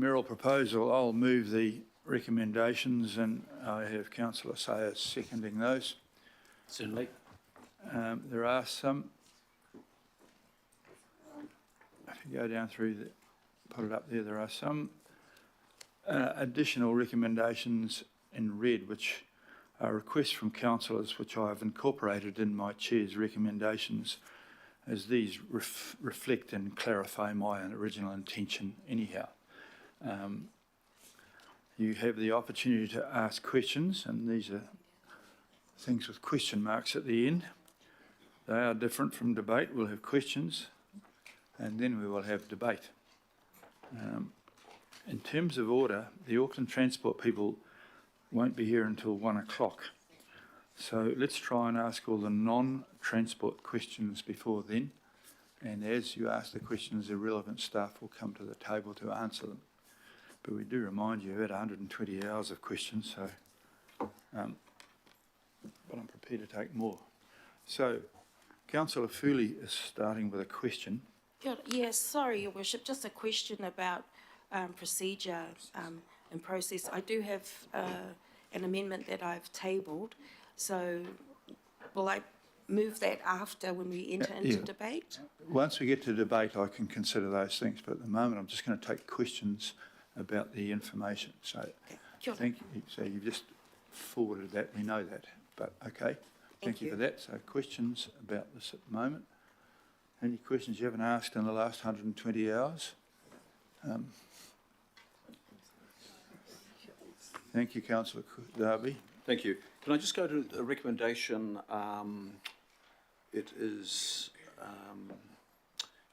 mayoral proposal, I'll move the recommendations, and I have Councillor Sayers seconding those. Certainly. There are some, if you go down through the, put it up there, there are some additional recommendations in red, which are requests from councillors, which I have incorporated in my chair's recommendations, as these reflect and clarify my original intention anyhow. You have the opportunity to ask questions, and these are things with question marks at the end. They are different from debate. We'll have questions, and then we will have debate. In terms of order, the Auckland Transport people won't be here until 1 o'clock. So let's try and ask all the non-transport questions before then. And as you ask the questions, the relevant staff will come to the table to answer them. But we do remind you, about 120 hours of questions, so, but I'm prepared to take more. So, Councillor Foley is starting with a question. Yes, sorry, Your Worship, just a question about procedure and process. I do have an amendment that I've tabled, so will I move that after when we enter into debate? Once we get to debate, I can consider those things, but at the moment I'm just going to take questions about the information. So, okay. Thank you. So you've just forwarded that, we know that, but okay. Thank you for that. So questions about this at the moment. Any questions you haven't asked in the last 120 hours? Thank you, Councillor Darby. Thank you. Can I just go to a recommendation? It is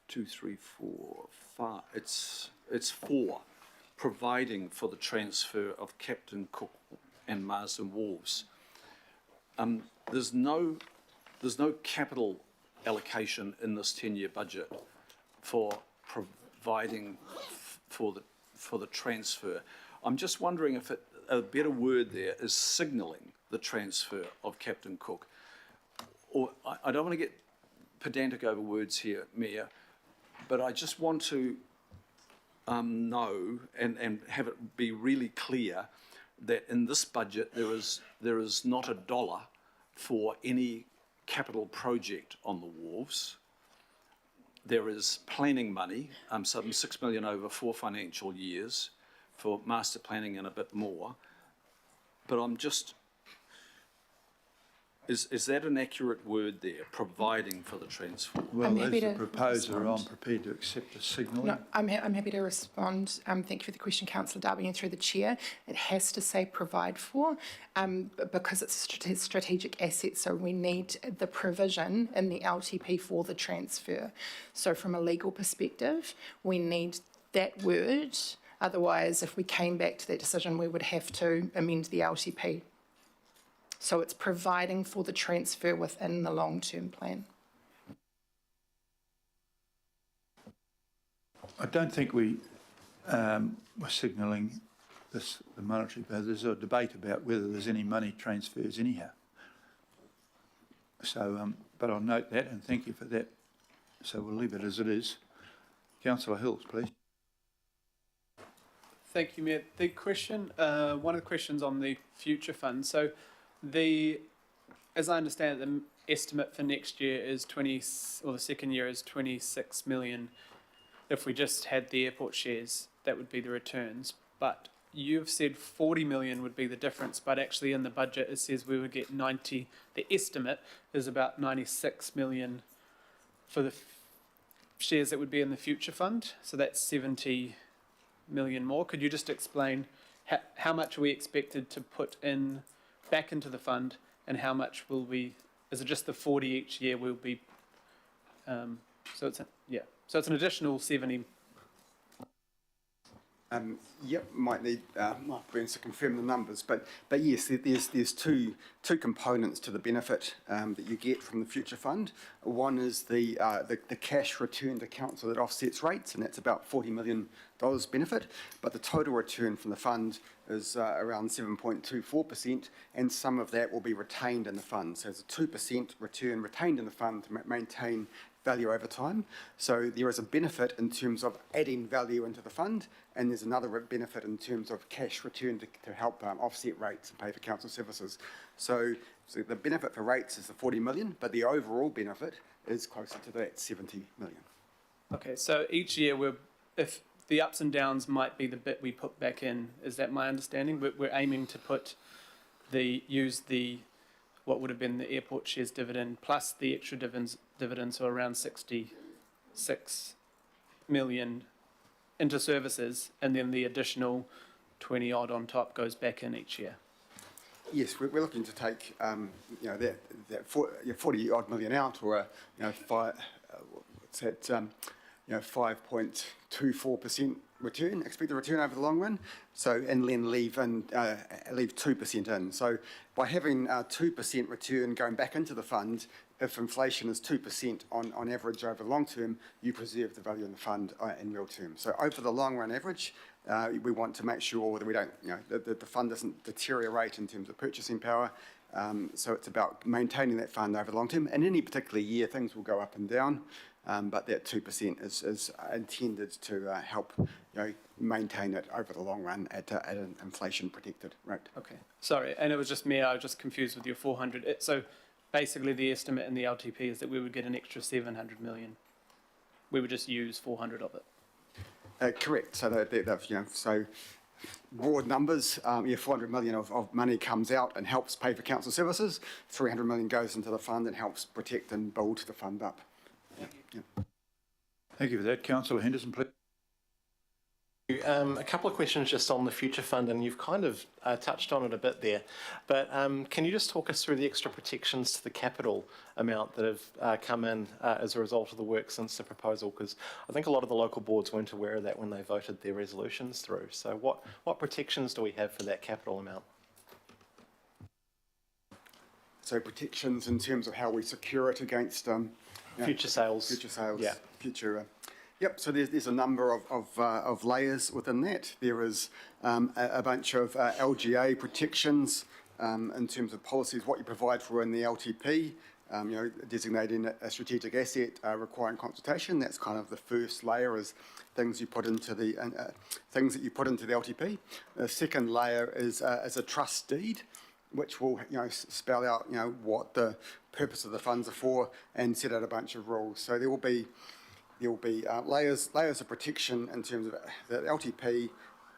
2, 3, 4, 5. It's 4. Providing for the transfer of Captain Cook and Marsden Wharves. There's no capital allocation in this 10-year budget for providing for the transfer. I'm just wondering if a better word there is signalling the transfer of Captain Cook. Or I don't want to get pedantic over words here, Mayor, but I just want to know and have it be really clear that in this budget there is not $1 for any capital project on the wharves. There is planning money, some $6 million over 4 financial years for master planning and a bit more. But I'm just, is that an accurate word there, providing for the transfer? Well, as the proposer, I'm prepared to accept the signalling. No, I'm happy to respond. Thank you for the question, Councillor Darby, and through the chair. It has to say provide for, because it's a strategic asset, so we need the provision in the LTP for the transfer. So from a legal perspective, we need that word. Otherwise, if we came back to that decision, we would have to amend the LTP. So it's providing for the transfer within the long-term plan. I don't think we were signalling the monetary, but there's a debate about whether there's any money transfers anyhow. So, but I'll note that and thank you for that. So we'll leave it as it is. Councillor Hills, please. Thank you, Mayor. The question, one of the questions on the future fund. So, as I understand it, the estimate for next year is the second year is 26 million. If we just had the airport shares, that would be the returns. But you've said 40 million would be the difference, but actually in the budget it says we would get 90. The estimate is about 96 million for the shares that would be in the future fund. So that's 70 million more. Could you just explain how much are we expected to put in back into the fund, and how much will we? Is it just the 40 each year? Will be. So it's an additional 70. Yep, might need Mark Burns to confirm the numbers, but yes, there's two components to the benefit that you get from the future fund. One is the cash return to council that offsets rates, and that's about $40 million benefit. But the total return from the fund is around 7.24%, and some of that will be retained in the fund. So there's a 2% return retained in the fund to maintain value over time. So there is a benefit in terms of adding value into the fund, and there's another benefit in terms of cash return to help offset rates and pay for council services. So the benefit for rates is the 40 million, but the overall benefit is closer to that 70 million. Okay, so each year if the ups and downs might be the bit we put back in, is that my understanding? We're aiming to use what would have been the airport shares dividend plus the extra dividends, so around 66 million into services, and then the additional 20 odd on top goes back in each year. Yes, we're looking to take that 40 odd million out, or 5.24% return, expected return over the long run. So, and then leave 2% in. So by having a 2% return going back into the fund, if inflation is 2% on average over the long term, you preserve the value in the fund in real terms. So over the long run average, we want to make sure that we don't, the fund doesn't deteriorate in terms of purchasing power. So it's about maintaining that fund over the long term. In any particular year, things will go up and down. But that 2% is intended to help maintain it over the long run at an inflation-protected rate. Okay, sorry, and it was just me, I was just confused with your 400. So basically the estimate in the LTP is that we would get an extra 700 million. We would just use 400 of it. Correct. So so broad numbers, 400 million of money comes out and helps pay for council services. 300 million goes into the fund and helps protect and build the fund up. Thank you for that. Councillor Henderson, please. A couple of questions just on the future fund, and you've kind of touched on it a bit there, but can you just talk us through the extra protections to the capital amount that have come in as a result of the work since the proposal? Because I think a lot of the local boards weren't aware of that when they voted their resolutions through. So what protections do we have for that capital amount? So protections in terms of how we secure it against future sales. Future sales. Yeah. Future. Yep. So there's a number of layers within that. There is a bunch of LGA protections in terms of policies, what you provide for in the LTP. Designating a strategic asset requiring consultation. That's kind of the first layer, is things you put into the things that you put into the LTP. The second layer is a trust deed, which will spell out what the purpose of the funds are for and set out a bunch of rules. So there will be layers of protection in terms of the LTP,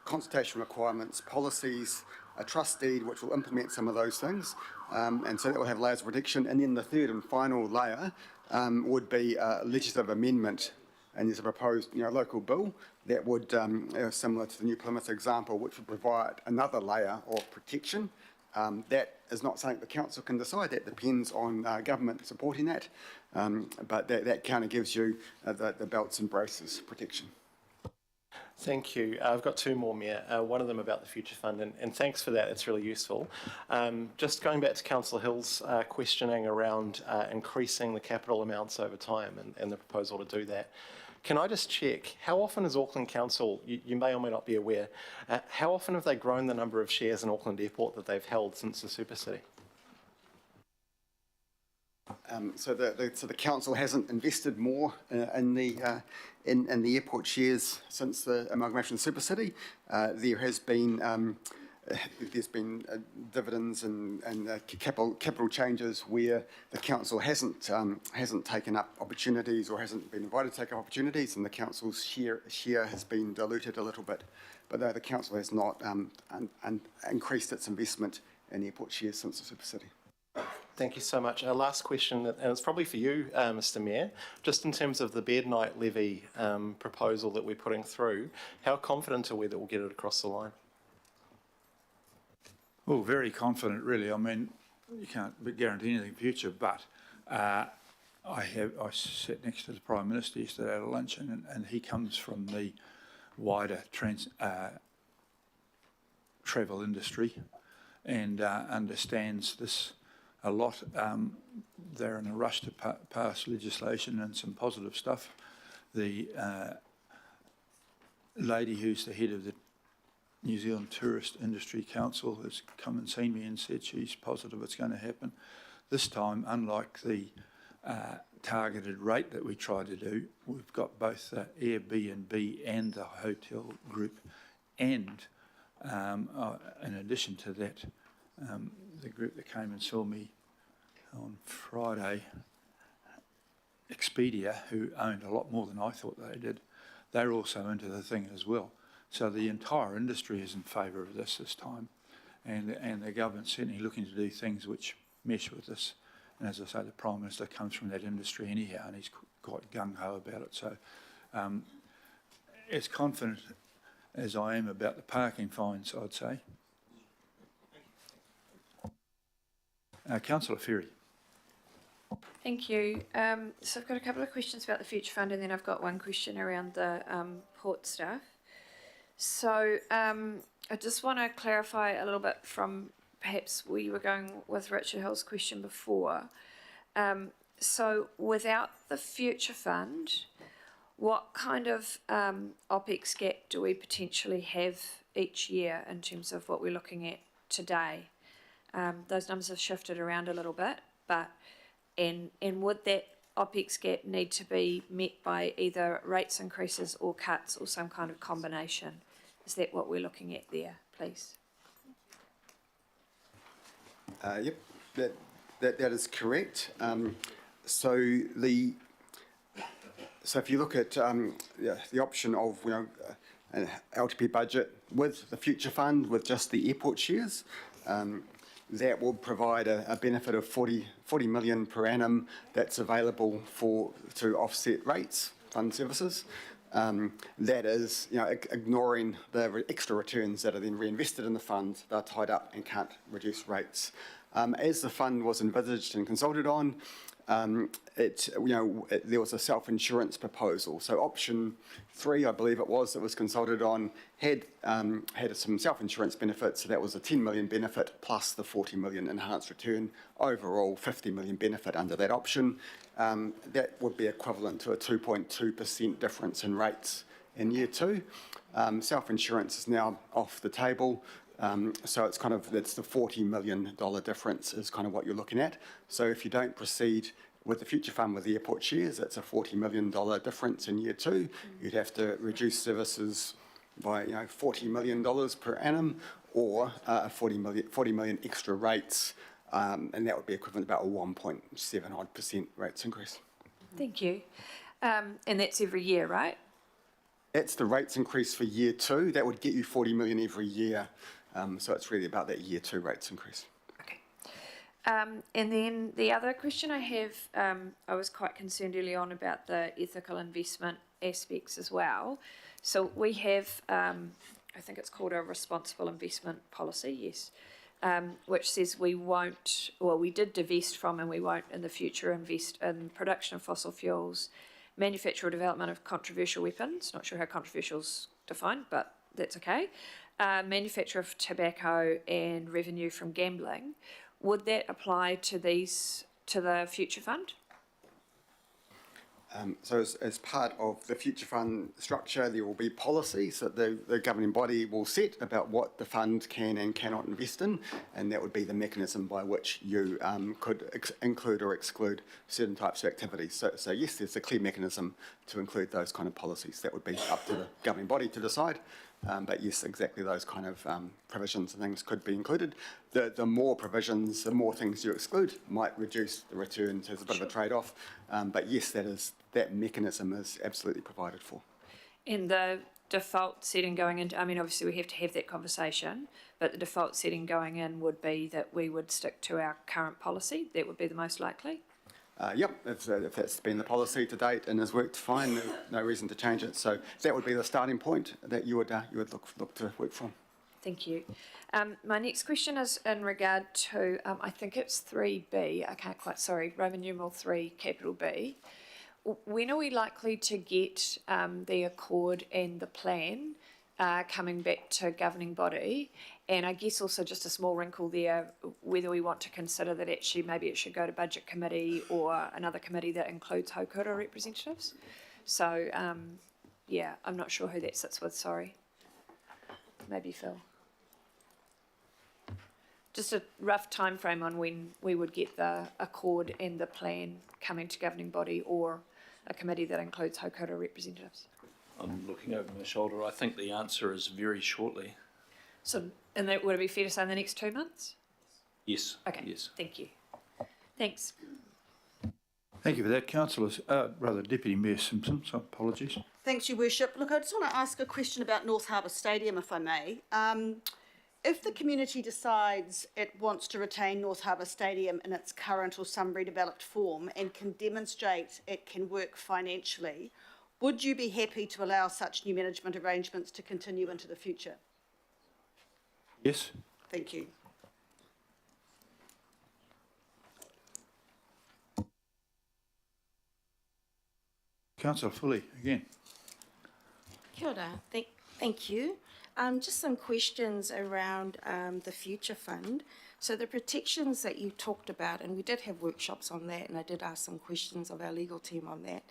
consultation requirements, policies, a trust deed which will implement some of those things, and so that will have layers of protection. And then the third and final layer would be a legislative amendment, and there's a proposed local bill that would, similar to the New Plymouth example, which would provide another layer of protection. That is not something the council can decide. That depends on government supporting that, but that kind of gives you the belts and braces protection. Thank you. I've got two more, Mayor. One of them about the Future Fund, and thanks for that. It's really useful. Just going back to Councillor Hill's questioning around increasing the capital amounts over time and the proposal to do that. Can I just check, how often has Auckland Council, you may or may not be aware, how often have they grown the number of shares in Auckland Airport that they've held since the Super City? So the council hasn't invested more in the airport shares since the amalgamation of Super City. There has been dividends and capital changes where the council hasn't taken up opportunities or hasn't been invited to take up opportunities, and the council's share has been diluted a little bit. But no, the council has not increased its investment in airport shares since the Super City. Thank you so much. Our last question, and it's probably for you, Mr. Mayor, just in terms of the bed night levy proposal that we're putting through, how confident are we that we'll get it across the line? Well, very confident, really. I mean, you can't guarantee anything in the future, but I sat next to the Prime Minister yesterday at a luncheon, and he comes from the wider travel industry and understands this a lot. They're in a rush to pass legislation and some positive stuff. The lady who's the head of the New Zealand Tourist Industry Council has come and seen me and said she's positive it's going to happen. This time, unlike the targeted rate that we try to do. We've got both the Airbnb and the hotel group, and in addition to that, the group that came and saw me on Friday, Expedia, who owned a lot more than I thought they did, they're also into the thing as well. So the entire industry is in favour of this time, and the government's certainly looking to do things which mesh with this. And as I say, the Prime Minister comes from that industry anyhow, and he's quite gung-ho about it. So as confident as I am about the parking fines, I'd say. Councillor Ferry. Thank you. So I've got a couple of questions about the Future Fund, and then I've got one question around the port stuff. So I just want to clarify a little bit from perhaps where you were going with Richard Hill's question before. So without the Future Fund, what kind of OPEX gap do we potentially have each year in terms of what we're looking at today? Those numbers have shifted around a little bit, but and would that OPEX gap need to be met by either rates increases or cuts or some kind of combination? Is that what we're looking at there, please? Yep, that is correct. So if you look at the option of an LTP budget with the Future Fund with just the airport shares, that will provide a benefit of 40 million per annum that's available to offset rates, fund services. That is, ignoring the extra returns that are then reinvested in the fund. They're tied up and can't reduce rates. As the fund was envisaged and consulted on, there was a self-insurance proposal. So option 3, I believe it was, that was consulted on, had some self-insurance benefits. So that was a 10 million benefit plus the 40 million enhanced return. Overall, 50 million benefit under that option. That would be equivalent to a 2.2% difference in rates in year 2. Self-insurance is now off the table. So it's it's the $40 million difference is kind of what you're looking at. So if you don't proceed with the Future Fund with the airport shares, that's a $40 million difference in year 2. You'd have to reduce services by $40 million per annum, or 40 million extra rates, and that would be equivalent to about a 1.7% rates increase. Thank you. And that's every year, right? That's the rates increase for year 2. That would get you 40 million every year. So it's really about that year 2 rates increase. Okay. And then the other question I have, I was quite concerned early on about the ethical investment aspects as well. So we have, I think it's called a responsible investment policy, yes, which says we won't, well, we did divest from and we won't in the future invest in production of fossil fuels, manufacture or development of controversial weapons, not sure how controversial is defined, but that's okay, manufacture of tobacco and revenue from gambling. Would that apply to the Future Fund? So as part of the Future Fund structure, there will be policies that the governing body will set about what the fund can and cannot invest in, and that would be the mechanism by which you could include or exclude certain types of activities. So yes, there's a clear mechanism to include those kind of policies. That would be up to the governing body to decide. But yes, exactly those kind of provisions and things could be included. The more provisions, the more things you exclude might reduce the returns as a bit of a trade-off. But yes, that mechanism is absolutely provided for. And the default setting going into, I mean, obviously we have to have that conversation, but the default setting going in would be that we would stick to our current policy. That would be the most likely. Yep, if that's been the policy to date and has worked fine, no reason to change it. So that would be the starting point that you would look to work from. Thank you. My next question is in regard to, I think it's 3B, I can't quite, sorry, Roman numeral 3, capital B. When are we likely to get the accord and the plan coming back to governing body? And I guess also just a small wrinkle there, whether we want to consider that actually maybe it should go to budget committee or another committee that includes Haukura representatives. So, yeah, I'm not sure who that sits with, sorry. Maybe Phil. just a rough time frame on when we would get the accord and the plan coming to governing body or a committee that includes Haukara representatives? I'm looking over my shoulder. I think the answer is very shortly. So, and that, would it be fair to say in the next 2 months? Yes. Okay, Yes. thank you. Thanks. Thank you for that, councillors. Deputy Mayor Simpson, so apologies. Thanks, Your Worship. Look, I just want to ask a question about North Harbour Stadium, if I may. If the community decides it wants to retain North Harbour Stadium in its current or some redeveloped form and can demonstrate it can work financially, would you be happy to allow such new management arrangements to continue into the future? Yes? Thank you. Councillor Fully, again. Kia ora. Thank you. Just some questions around the Future Fund. So the protections that you talked about, and we did have workshops on that, and I did ask some questions of our legal team on that.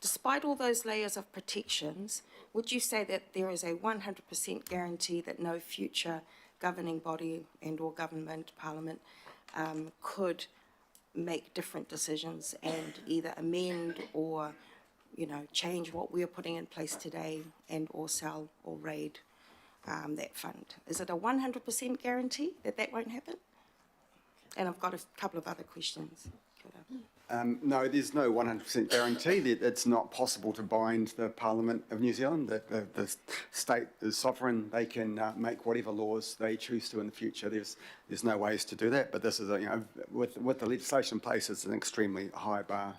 Despite all those layers of protections, would you say that there is a 100% guarantee that no future governing body and or government, parliament, could make different decisions and either amend or, you know, change what we are putting in place today and or sell or raid that fund? Is it a 100% guarantee that that won't happen? And I've got a couple of other questions. No, there's no 100% guarantee that it's not possible to bind the Parliament of New Zealand, that the state is sovereign. They can make whatever laws they choose to in the future. There's no ways to do that, but this is, with the legislation in place, it's an extremely high bar.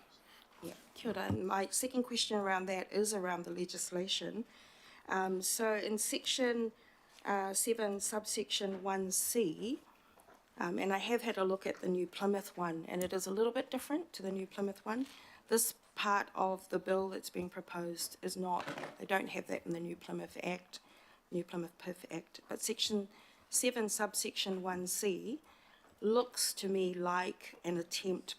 Yeah, kia ora. And my second question around that is around the legislation. So in section 7, subsection 1C, and I have had a look at the New Plymouth one, and it is a little bit different to the New Plymouth one. This part of the bill that's being proposed is not, they don't have that in the New Plymouth Act, New Plymouth PIF Act, but section 7, subsection 1C looks to me like an attempt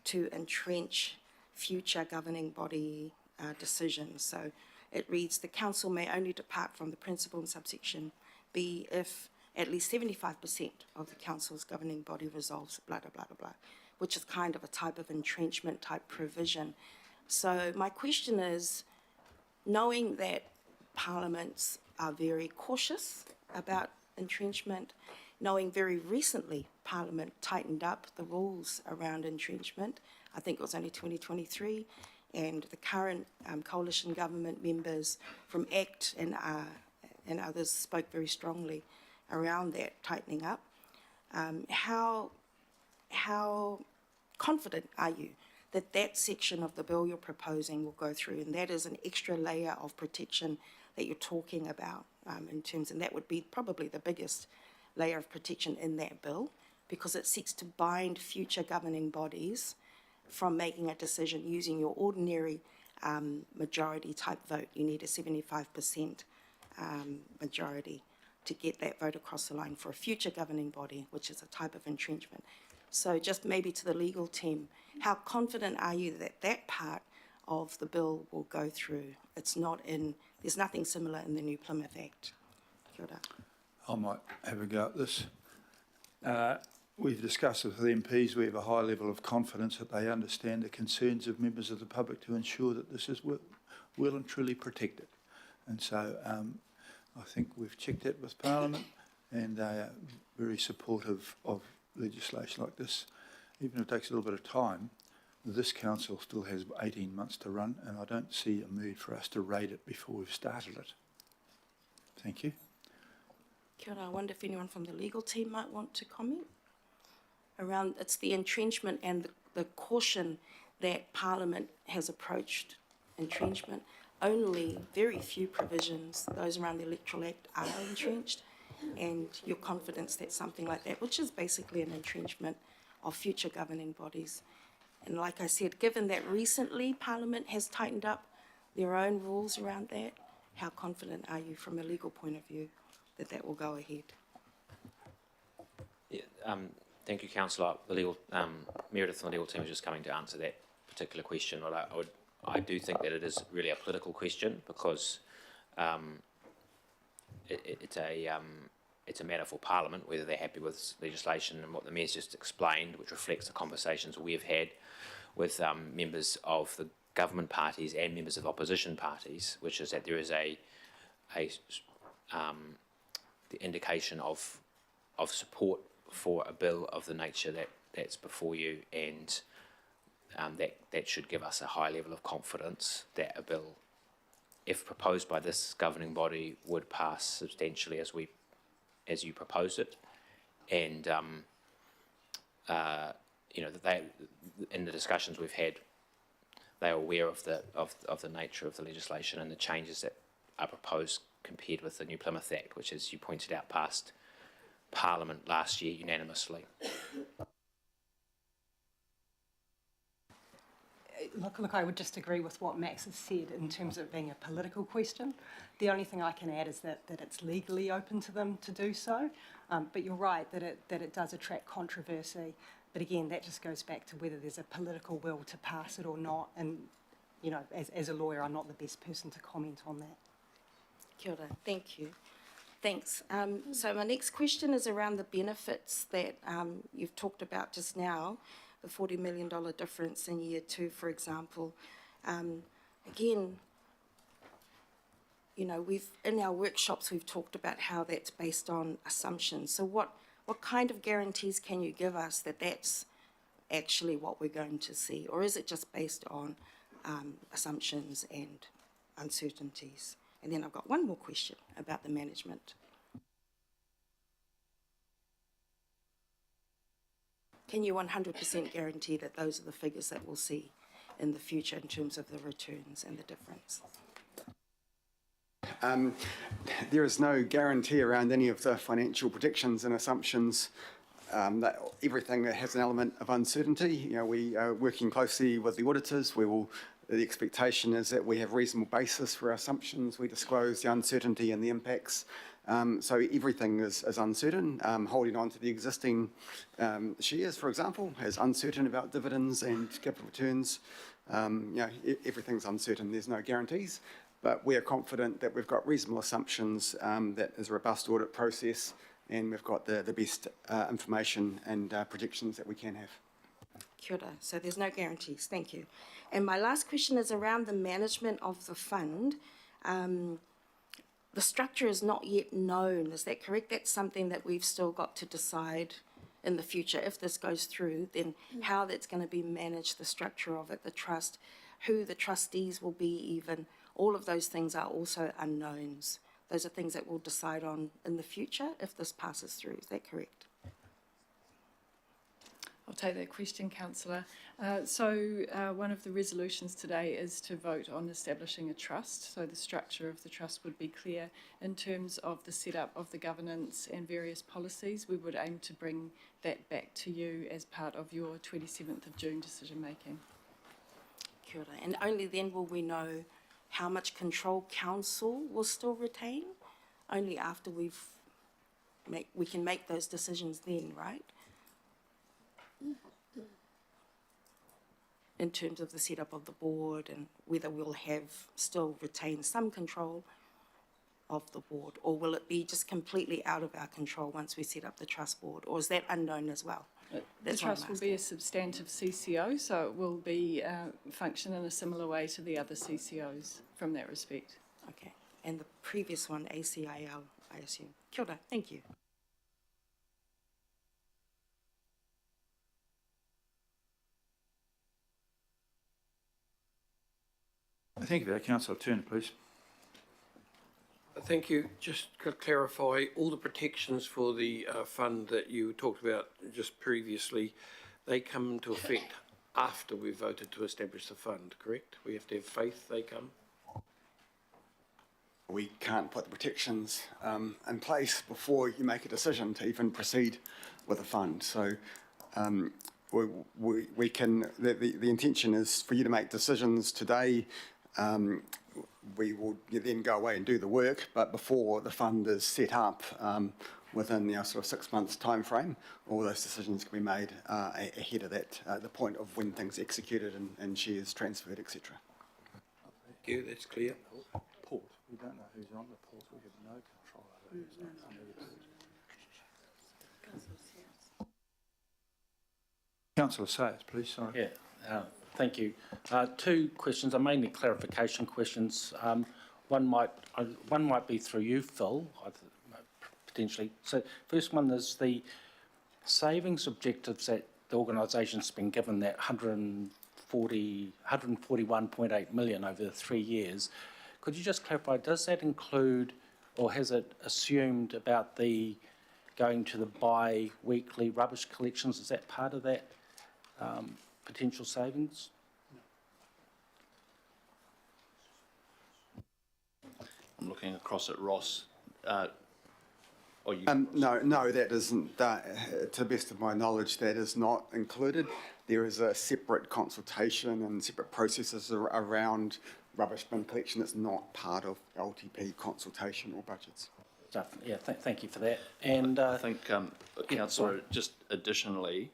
to entrench future governing body decisions. So it reads, the council may only depart from the principle in subsection B if at least 75% of the council's governing body resolves blah, blah, blah, blah, blah, which is kind of a type of entrenchment type provision. So my question is, knowing that parliaments are very cautious about entrenchment, knowing very recently Parliament tightened up the rules around entrenchment, I think it was only 2023, and the current coalition government members from ACT and others spoke very strongly around that tightening up. How confident are you that that section of the bill you're proposing will go through, and that is an extra layer of protection that you're talking about in terms, and that would be probably the biggest layer of protection in that bill, because it seeks to bind future governing bodies from making a decision using your ordinary majority type vote. You need a 75% majority to get that vote across the line for a future governing body, which is a type of entrenchment. So just maybe to the legal team, how confident are you that that part of the bill will go through? It's not in, there's nothing similar in the New Plymouth Act. Kia ora. I might have a go at this. We've discussed with the MPs, we have a high level of confidence that they understand the concerns of members of the public to ensure that this is well and truly protected. And so I think we've checked that with Parliament, and they are very supportive of legislation like this. Even if it takes a little bit of time, this council still has 18 months to run, and I don't see a mood for us to raid it before we've started it. Thank you. Kia ora. I wonder if anyone from the legal team might want to comment around, it's the entrenchment and the caution that Parliament has approached entrenchment. Only very few provisions, those around the Electoral Act, are entrenched, and your confidence that something like that, which is basically an entrenchment of future governing bodies. And like I said, given that recently Parliament has tightened up their own rules around that, how confident are you from a legal point of view that that will go ahead? Yeah, thank you, Councillor. The legal Meredith and the legal team is just coming to answer that particular question. I do think that it is really a political question, because it's a it's a matter for Parliament whether they're happy with legislation, and what the Mayor's just explained, which reflects the conversations we've had with members of the government parties and members of opposition parties, which is that there is the indication of support for a bill of the nature that's before you, and that should give us a high level of confidence that a bill, if proposed by this governing body, would pass substantially as you proposed it, and you know, that they, in the discussions we've had, they are aware of the nature of the legislation and the changes that are proposed compared with the New Plymouth Act, which, as you pointed out, passed Parliament last year unanimously. Look, I would just agree with what Max has said in terms of it being a political question. The only thing I can add is that it's legally open to them to do so. But you're right that it does attract controversy. But again, that just goes back to whether there's a political will to pass it or not. And, you know, as a lawyer, I'm not the best person to comment on that. Kia ora, thank you. Thanks. So my next question is around the benefits that you've talked about just now, the $40 million difference in year 2, for example. Again, you know, in our workshops we've talked about how that's based on assumptions. So what kind of guarantees can you give us that that's actually what we're going to see, or is it just based on assumptions and uncertainties? And then I've got one more question about the management. Can you 100% guarantee that those are the figures that we'll see in the future in terms of the returns and the difference? There is no guarantee around any of the financial predictions and assumptions. That everything that has an element of uncertainty. You know, we are working closely with the auditors. The expectation is that we have reasonable basis for our assumptions. We disclose the uncertainty and the impacts. So everything is uncertain. Holding on to the existing shares, for example, is uncertain about dividends and capital returns. You know, everything's uncertain. There's no guarantees. But we are confident that we've got reasonable assumptions, that is a robust audit process, and we've got the best information and predictions that we can have. Kia ora. So there's no guarantees. Thank you. And my last question is around the management of the fund. The structure is not yet known. Is that correct? That's something that we've still got to decide in the future. If this goes through, then how that's going to be managed, the structure of it, the trust, who the trustees will be even. All of those things are also unknowns. Those are things that we'll decide on in the future if this passes through. Is that correct? I'll take that question, Councillor. One of the resolutions today is to vote on establishing a trust. So the structure of the trust would be clear. In terms of the setup of the governance and various policies, we would aim to bring that back to you as part of your 27th of June decision making. Kia ora. And only then will we know how much control council will still retain? Only after we can make those decisions then, right? In terms of the setup of the board and whether we'll still retain some control of the board, or will it be just completely out of our control once we set up the trust board, or is that unknown as well? The trust will be a substantive CCO, so it will be function in a similar way to the other CCOs from that respect. Okay, and the previous one, ACIL, I assume. Kia ora, thank you. Thank you for that, Councillor Turner, please. Thank you. Just to clarify, all the protections for the fund that you talked about just previously, they come into effect after we've voted to establish the fund, correct? We have to have faith they come? We can't put the protections in place before you make a decision to even proceed with a fund. So we can, the intention is for you to make decisions today. We will then go away and do the work, but before the fund is set up, within sort of 6 months time frame, all those decisions can be made ahead of that, the point of when things are executed and shares transferred, etc. Thank you, that's clear. Port. We don't know who's on the port. We have no control over who's on the port. Councillor Sayers, please, sorry. Yeah, thank you. Two questions are mainly clarification questions. One might be through you, Phil, potentially. So first one is the savings objectives that the organisation's been given, that 141.8 million over the 3 years. Could you just clarify, does that include, or has it assumed about the going to the bi-weekly rubbish collections? Is that part of that potential savings? I'm looking across at Ross. No, that isn't, to the best of my knowledge, that is not included. There is a separate consultation and separate processes around rubbish bin collection. It's not part of LTP consultation or budgets. Yeah, thank you for that. And I think, Councillor, just additionally,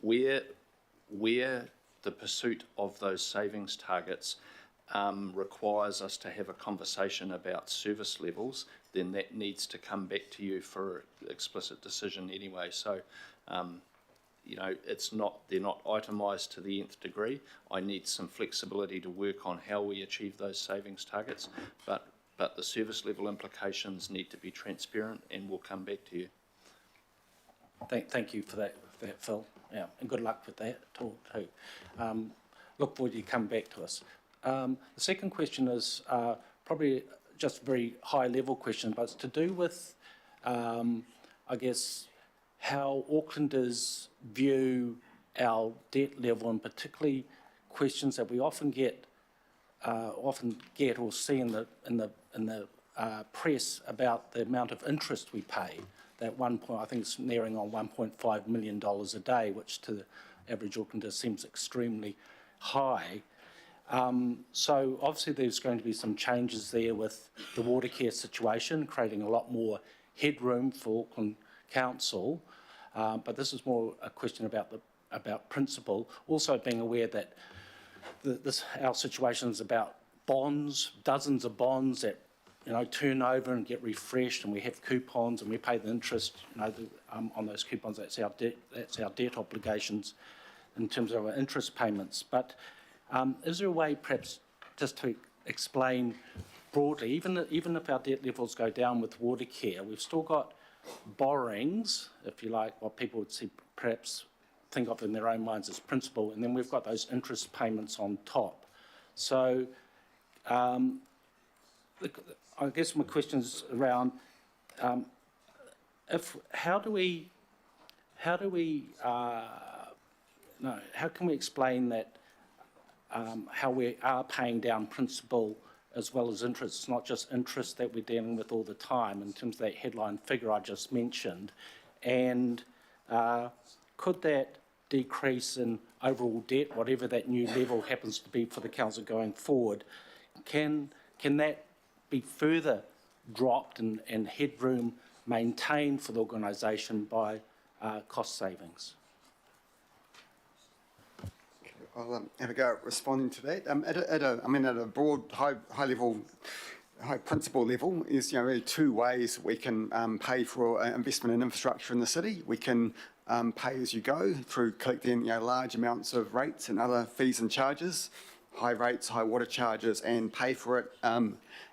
where the pursuit of those savings targets requires us to have a conversation about service levels, then that needs to come back to you for explicit decision anyway. So, you know, they're not itemised to the nth degree. I need some flexibility to work on how we achieve those savings targets, but the service level implications need to be transparent, and we'll come back to you. Thank you for that, Phil. Yeah, and good luck with that too. Look forward to you come back to us. The second question is probably just a very high level question, but it's to do with, I guess, how Aucklanders view our debt level, and particularly questions that we often get or see in the press about the amount of interest we pay. At one point, I think it's nearing on $1.5 million a day, which to the average Aucklander seems extremely high. So obviously there's going to be some changes there with the water care situation, creating a lot more headroom for Auckland Council. But this is more a question about principle. Also being aware that our situation is about bonds, dozens of bonds that turn over and get refreshed, and we have coupons and we pay the interest on those coupons. That's our debt obligations in terms of our interest payments. But is there a way perhaps just to explain broadly, even if our debt levels go down with water care, we've still got borrowings, if you like, what people would see perhaps think of in their own minds as principal, and then we've got those interest payments on top. So I guess my question is around how can we explain that how we are paying down principal as well as interest? It's not just interest that we're dealing with all the time in terms of that headline figure I just mentioned, and could that decrease in overall debt, whatever that new level happens to be for the council going forward, can that be further dropped and headroom maintained for the organisation by cost savings? I'll have a go at responding to that. At a broad, high level, high principle level, is really two ways we can pay for investment in infrastructure in the city. We can pay as you go through collecting large amounts of rates and other fees and charges, high rates, high water charges, and pay for it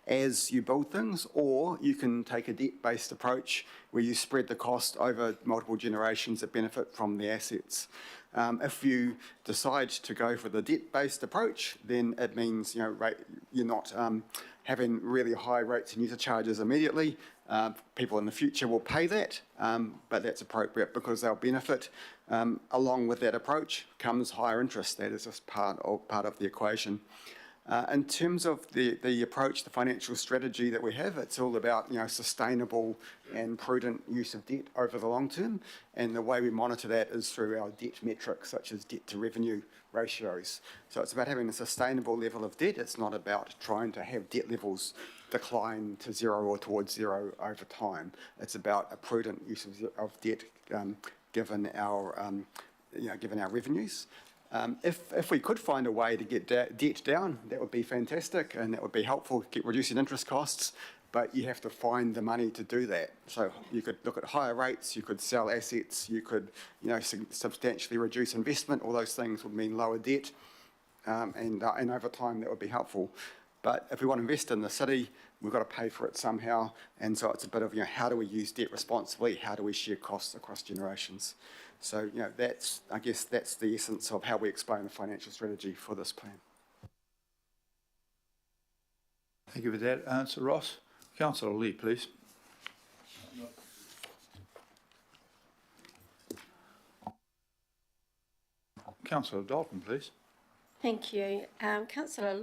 as you build things, or you can take a debt-based approach where you spread the cost over multiple generations that benefit from the assets. If you decide to go for the debt-based approach, then it means you're not having really high rates and user charges immediately. People in the future will pay that, but that's appropriate because they'll benefit. Along with that approach comes higher interest. That is just part of the equation. In terms of the approach, the financial strategy that we have, it's all about sustainable and prudent use of debt over the long term, and the way we monitor that is through our debt metrics, such as debt to revenue ratios. So it's about having a sustainable level of debt. It's not about trying to have debt levels decline to zero or towards zero over time. It's about a prudent use of debt given our revenues. If we could find a way to get debt down, that would be fantastic, and that would be helpful, keep reducing interest costs. but you have to find the money to do that. So you could look at higher rates, you could sell assets, you could, substantially reduce investment. All those things would mean lower debt, and over time that would be helpful. But if we want to invest in the city, we've got to pay for it somehow, and so it's a bit of, how do we use debt responsibly? How do we share costs across generations? So, I guess that's the essence of how we explain the financial strategy for this plan. Thank you for that answer, Ross. Councillor Lee, please. Councillor Dalton, please. Thank you. Councillor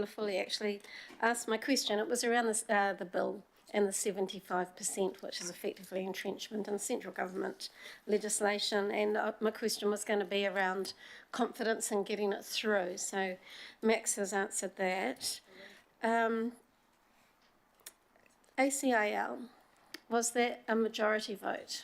Foley actually asked my question. It was around the bill and the 75%, which is effectively entrenchment in central government legislation. And my question was going to be around confidence in getting it through. So Max has answered that. ACIL, was that a majority vote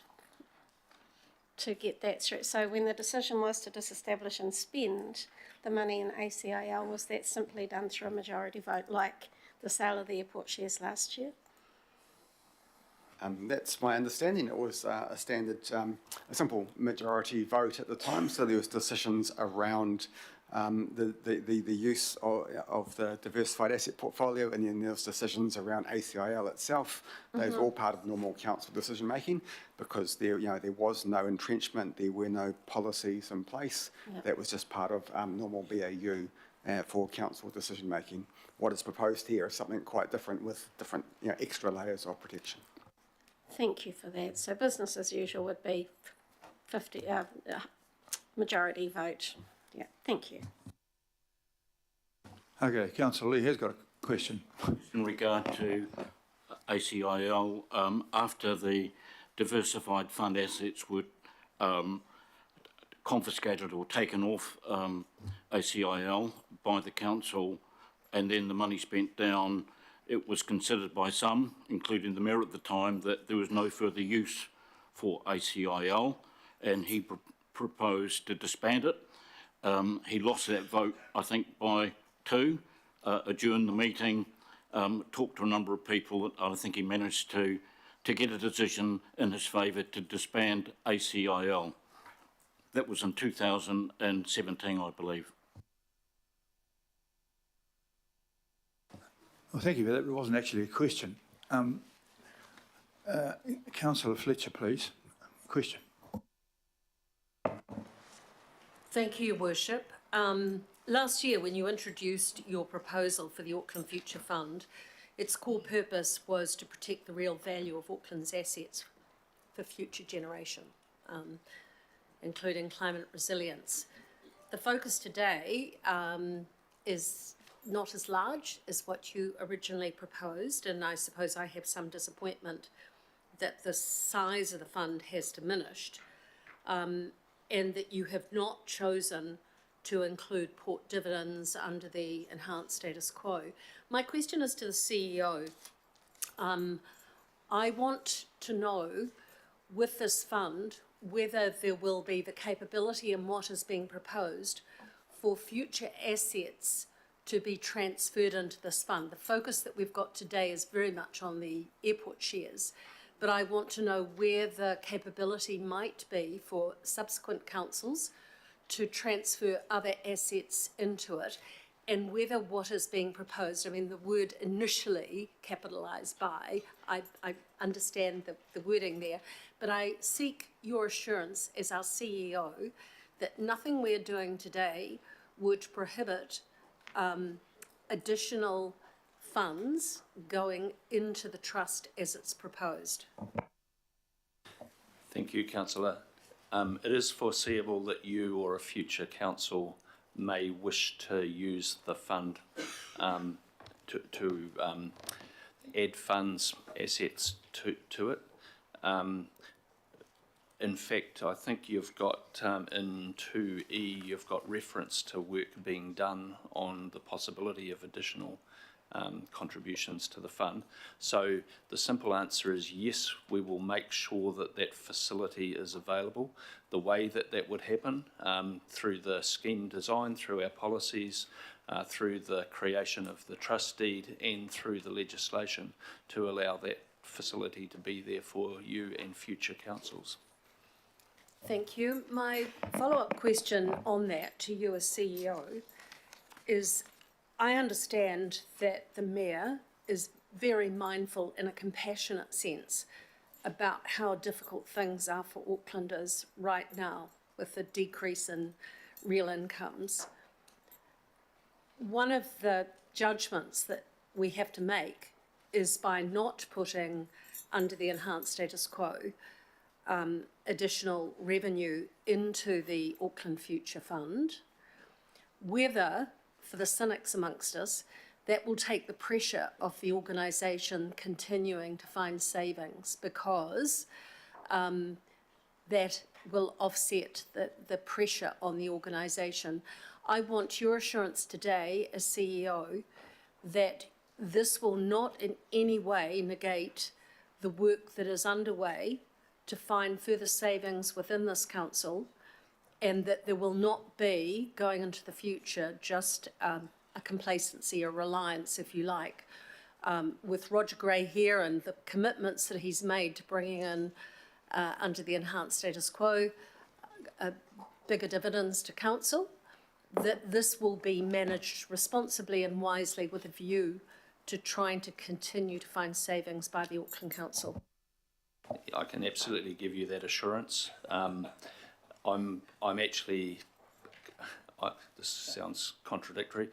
to get that through? So when the decision was to disestablish and spend the money in ACIL, was that simply done through a majority vote, like the sale of the airport shares last year? That's my understanding. It was a standard, a simple majority vote at the time. So there was decisions around the use of the diversified asset portfolio, and then there was decisions around ACIL itself. Those were all part of normal council decision making, because there was no entrenchment, there were no policies in place. Yep. That was just part of normal BAU for council decision making. What is proposed here is something quite different, with different extra layers of protection. Thank you for that. So business as usual would be 50 majority vote. Yeah, thank you. Okay, Councillor Lee has got a question. In regard to ACIL, after the diversified fund assets were confiscated or taken off ACIL by the council, and then the money spent down, it was considered by some, including the Mayor at the time, that there was no further use for ACIL, and he proposed to disband it. He lost that vote, I think, by 2, adjourned the meeting, talked to a number of people. I think he managed to get a decision in his favour to disband ACIL. That was in 2017, I believe. Well, thank you for that. It wasn't actually a question. Councillor Fletcher, please. Question. Thank you, Your Worship. Last year, when you introduced your proposal for the Auckland Future Fund, its core purpose was to protect the real value of Auckland's assets for future generation, including climate resilience. The focus today is not as large as what you originally proposed, and I suppose I have some disappointment that the size of the fund has diminished, and that you have not chosen to include port dividends under the enhanced status quo. My question is to the CEO. I want to know, with this fund, whether there will be the capability in what is being proposed for future assets to be transferred into this fund. The focus that we've got today is very much on the airport shares, but I want to know where the capability might be for subsequent councils to transfer other assets into it, and whether what is being proposed, I mean, the word initially capitalised by, I understand the wording there, but I seek your assurance as our CEO that nothing we're doing today would prohibit additional funds going into the trust as it's proposed. Thank you, Councillor. It is foreseeable that you or a future council may wish to use the fund to add funds, assets to it. In fact, I think you've got in 2E, you've got reference to work being done on the possibility of additional contributions to the fund. So the simple answer is yes, we will make sure that that facility is available. The way that that would happen, through the scheme design, through our policies, through the creation of the trust deed and through the legislation to allow that facility to be there for you and future councils. Thank you. My follow-up question on that to you as CEO is, I understand that the Mayor is very mindful in a compassionate sense about how difficult things are for Aucklanders right now with the decrease in real incomes. One of the judgments that we have to make is by not putting under the enhanced status quo additional revenue into the Auckland Future Fund, whether, for the cynics amongst us, that will take the pressure off the organisation continuing to find savings, because that will offset the pressure on the organisation. I want your assurance today as CEO that this will not in any way negate the work that is underway to find further savings within this council, and that there will not be, going into the future, just a complacency, a reliance, if you like, with Roger Gray here and the commitments that he's made to bringing in, under the enhanced status quo, bigger dividends to council, that this will be managed responsibly and wisely with a view to trying to continue to find savings by the Auckland Council. I can absolutely give you that assurance. I'm actually, this sounds contradictory,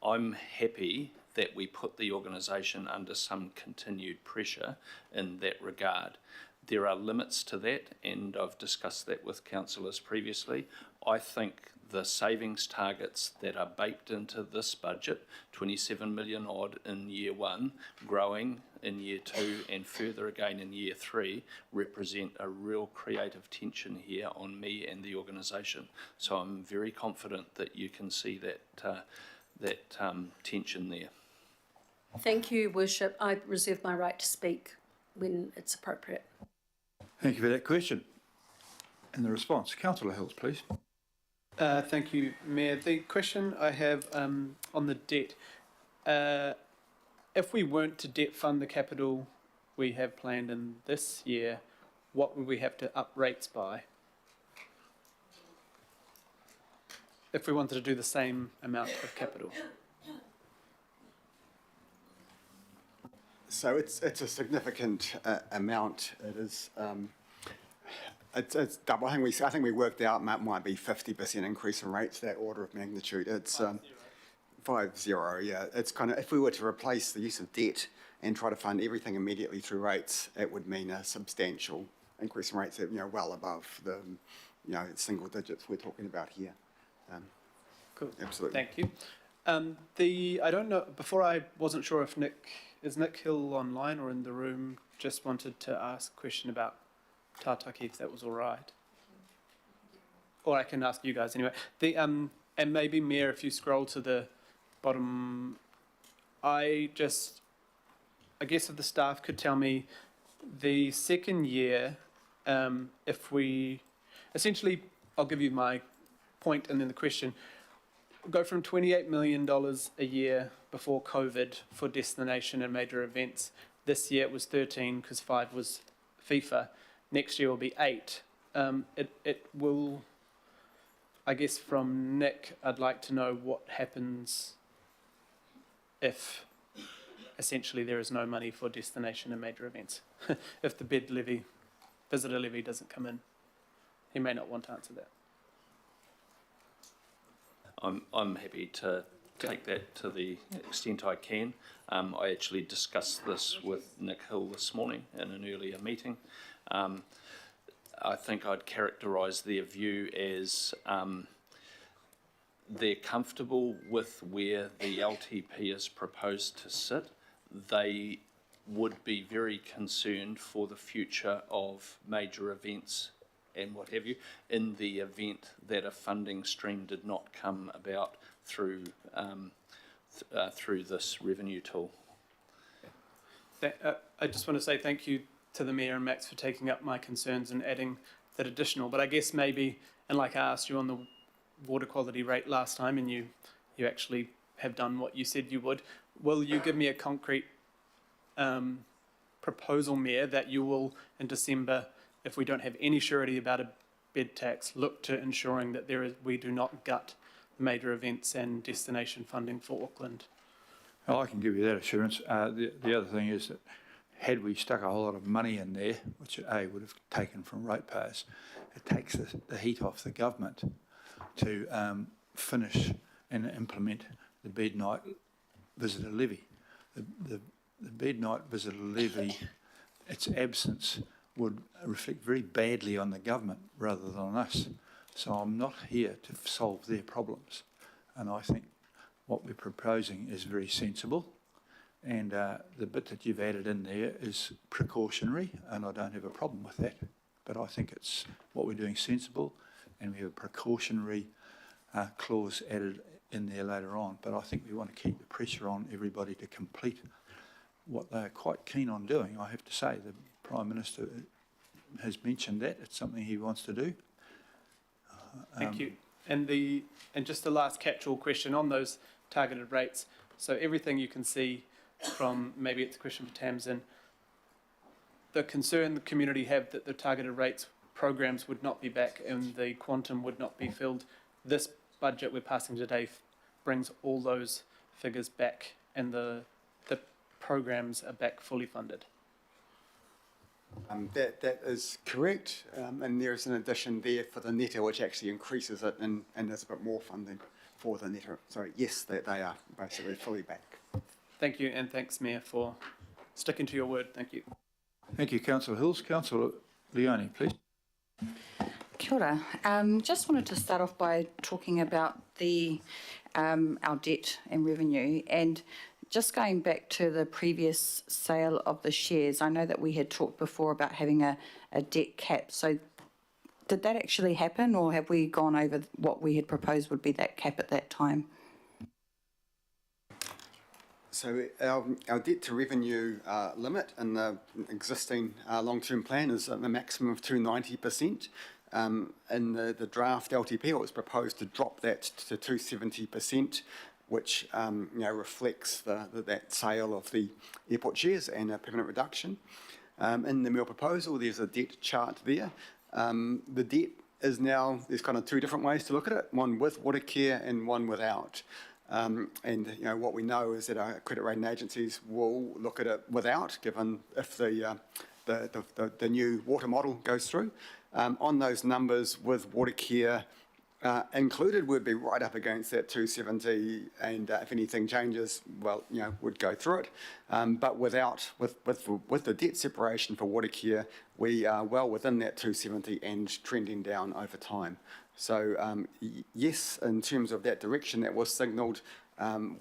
I'm happy that we put the organisation under some continued pressure in that regard. There are limits to that, and I've discussed that with councillors previously. I think the savings targets that are baked into this budget, 27 million odd in year 1, growing in year 2 and further again in year 3, represent a real creative tension here on me and the organisation. So I'm very confident that you can see that tension there. Thank you, Worship. I reserve my right to speak when it's appropriate. Thank you for that question. And the response, Councillor Hills, please. Thank you, Mayor. The question I have on the debt, if we weren't to debt fund the capital we have planned in this year, what would we have to up rates by? If we wanted to do the same amount of capital. So it's a significant amount. It is. It's double. I think we worked out might be 50% increase in rates. That order of magnitude. It's 50. Yeah. It's kind of, if we were to replace the use of debt and try to fund everything immediately through rates, it would mean a substantial increase in rates. Well above the single digits we're talking about here. Cool. Absolutely. Thank you. I don't know. Before, I wasn't sure if Nick Hill online or in the room. Just wanted to ask a question about Tātaki, if that was all right. Or I can ask you guys anyway. And maybe, Mayor, if you scroll to the bottom, I guess if the staff could tell me the second year, if we, essentially, I'll give you my point and then the question. Go from $28 million a year before COVID for destination and major events. This year it was 13 because 5 was FIFA. Next year will be 8. It will, I guess from Nick, I'd like to know what happens if essentially there is no money for destination and major events. If the visitor levy doesn't come in. He may not want to answer that. I'm happy to take that to the extent I can. I actually discussed this with Nick Hill this morning in an earlier meeting. I think I'd characterise their view as they're comfortable with where the LTP is proposed to sit. They would be very concerned for the future of major events and what have you, in the event that a funding stream did not come about through through this revenue tool. I just want to say thank you to the Mayor and Max for taking up my concerns and adding that additional. But I guess maybe, and like I asked you on the water quality rate last time, and you actually have done what you said you would. Will you give me a concrete proposal, Mayor, that you will, in December, if we don't have any surety about a bed tax, look to ensuring that we do not gut major events and destination funding for Auckland? Well, I can give you that assurance. The other thing is that had we stuck a whole lot of money in there, which A would have taken from ratepayers, it takes the heat off the government to finish and implement the bed night visitor levy. The bed night visitor levy, its absence would reflect very badly on the government rather than on us. So I'm not here to solve their problems. And I think what we're proposing is very sensible. And the bit that you've added in there is precautionary, and I don't have a problem with that. But I think it's what we're doing sensible, and we have a precautionary clause added in there later on. But I think we want to keep the pressure on everybody to complete what they're quite keen on doing. I have to say, the Prime Minister has mentioned that. It's something he wants to do. Thank you. And just the last catch-all question on those targeted rates. So everything you can see from, maybe it's a question for Tamsin, the concern the community have that the targeted rates programs would not be back and the quantum would not be filled. This budget we're passing today brings all those figures back, and the programs are back fully funded. That is correct, and there is an addition there for the netter which actually increases it, and there's a bit more funding for the netter. So yes, they are basically fully back. Thank you, and thanks, Mayor, for sticking to your word. Thank you. Thank you, Councillor Hills. Councillor Leone, please. Kia ora. Just wanted to start off by talking about our debt and revenue, and just going back to the previous sale of the shares. I know that we had talked before about having a debt cap. So did that actually happen, or have we gone over what we had proposed would be that cap at that time? So our debt to revenue limit in the existing long-term plan is at the maximum of 290%. In the draft LTP, it was proposed to drop that to 270%, which reflects that sale of the airport shares and a permanent reduction. In the Mayor proposal, there's a debt chart there. The debt is now, there's kind of two different ways to look at it, one with Watercare and one without. And what we know is that our credit rating agencies will look at it without, given if the new water model goes through. On those numbers with Watercare included, we'd be right up against that 270, and if anything changes, well, would go through it. But with the debt separation for Watercare, we are well within that 270 and trending down over time. So yes, in terms of that direction that was signalled,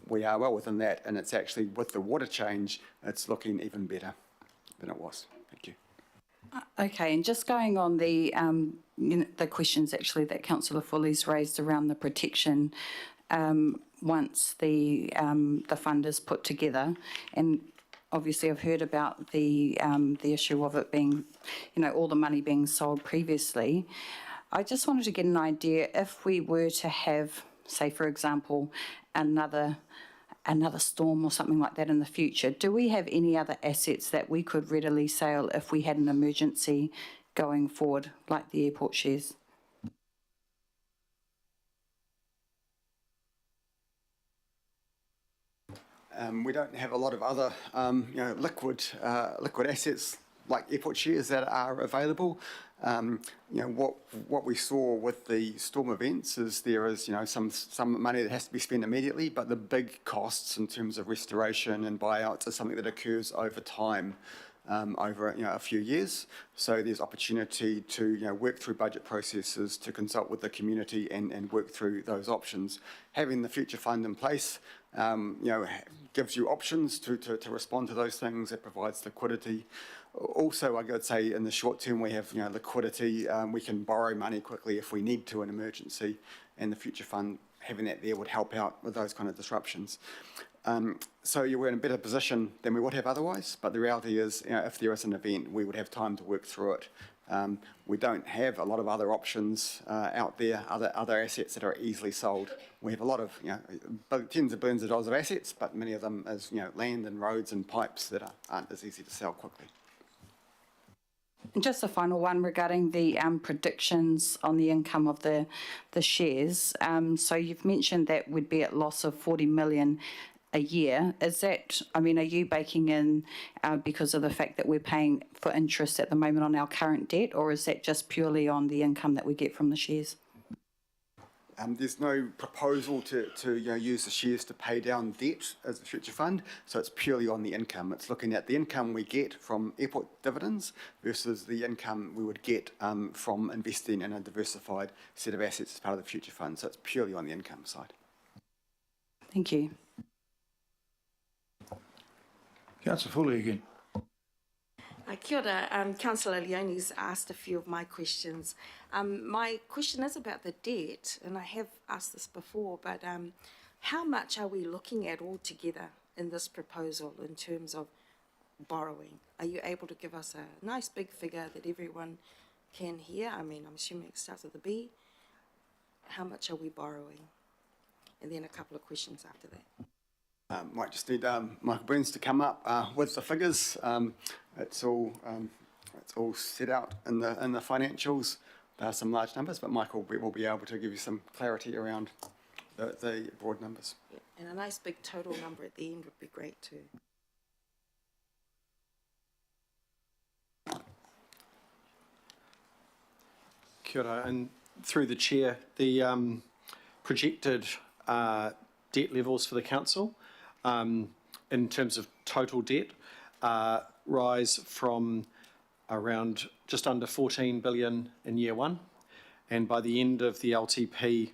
we are well within that, and it's actually with the water change, it's looking even better than it was. Thank you. Okay, and just going on the questions actually that Councillor Foley's raised around the protection once the fund is put together, and obviously I've heard about the issue of it being, all the money being sold previously. I just wanted to get an idea if we were to have, say for example, another storm or something like that in the future, do we have any other assets that we could readily sell if we had an emergency going forward, like the airport shares? We don't have a lot of other liquid assets like airport shares that are available. What we saw with the storm events is there is some money that has to be spent immediately, but the big costs in terms of restoration and buyouts is something that occurs over time, over a few years. So there's opportunity to work through budget processes, to consult with the community and work through those options. Having the future fund in place gives you options to respond to those things. It provides liquidity. Also, I would say in the short term we have liquidity. We can borrow money quickly if we need to in emergency, and the future fund, having that there would help out with those kind of disruptions. So we're in a better position than we would have otherwise, but the reality is if there is an event, we would have time to work through it We don't have a lot of other options out there, other assets that are easily sold. We have a lot of, tens of billions of dollars of assets, but many of them as, land and roads and pipes that aren't as easy to sell quickly. And just a final one regarding the predictions on the income of the shares. So you've mentioned that would be at loss of 40 million a year. Is that, are you baking in because of the fact that we're paying for interest at the moment on our current debt, or is that just purely on the income that we get from the shares? There's no proposal to use the shares to pay down debt as a future fund, so it's purely on the income. It's looking at the income we get from airport dividends versus the income we would get from investing in a diversified set of assets as part of the future fund. So it's purely on the income side. Thank you. Councillor Foley again. Kia ora. Councillor Leone's asked a few of my questions. My question is about the debt, and I have asked this before, but how much are we looking at altogether in this proposal in terms of borrowing? Are you able to give us a nice big figure that everyone can hear? I'm assuming it starts with a B. How much are we borrowing? And then a couple of questions after that. Might just need Michael Burns to come up with the figures. It's all set out in the financials. There are some large numbers, but Michael will be able to give you some clarity around the broad numbers. Yeah. And a nice big total number at the end would be great too. Kia ora, and through the chair, the projected debt levels for the council in terms of total debt rise from around just under 14 billion in year one, and by the end of the LTP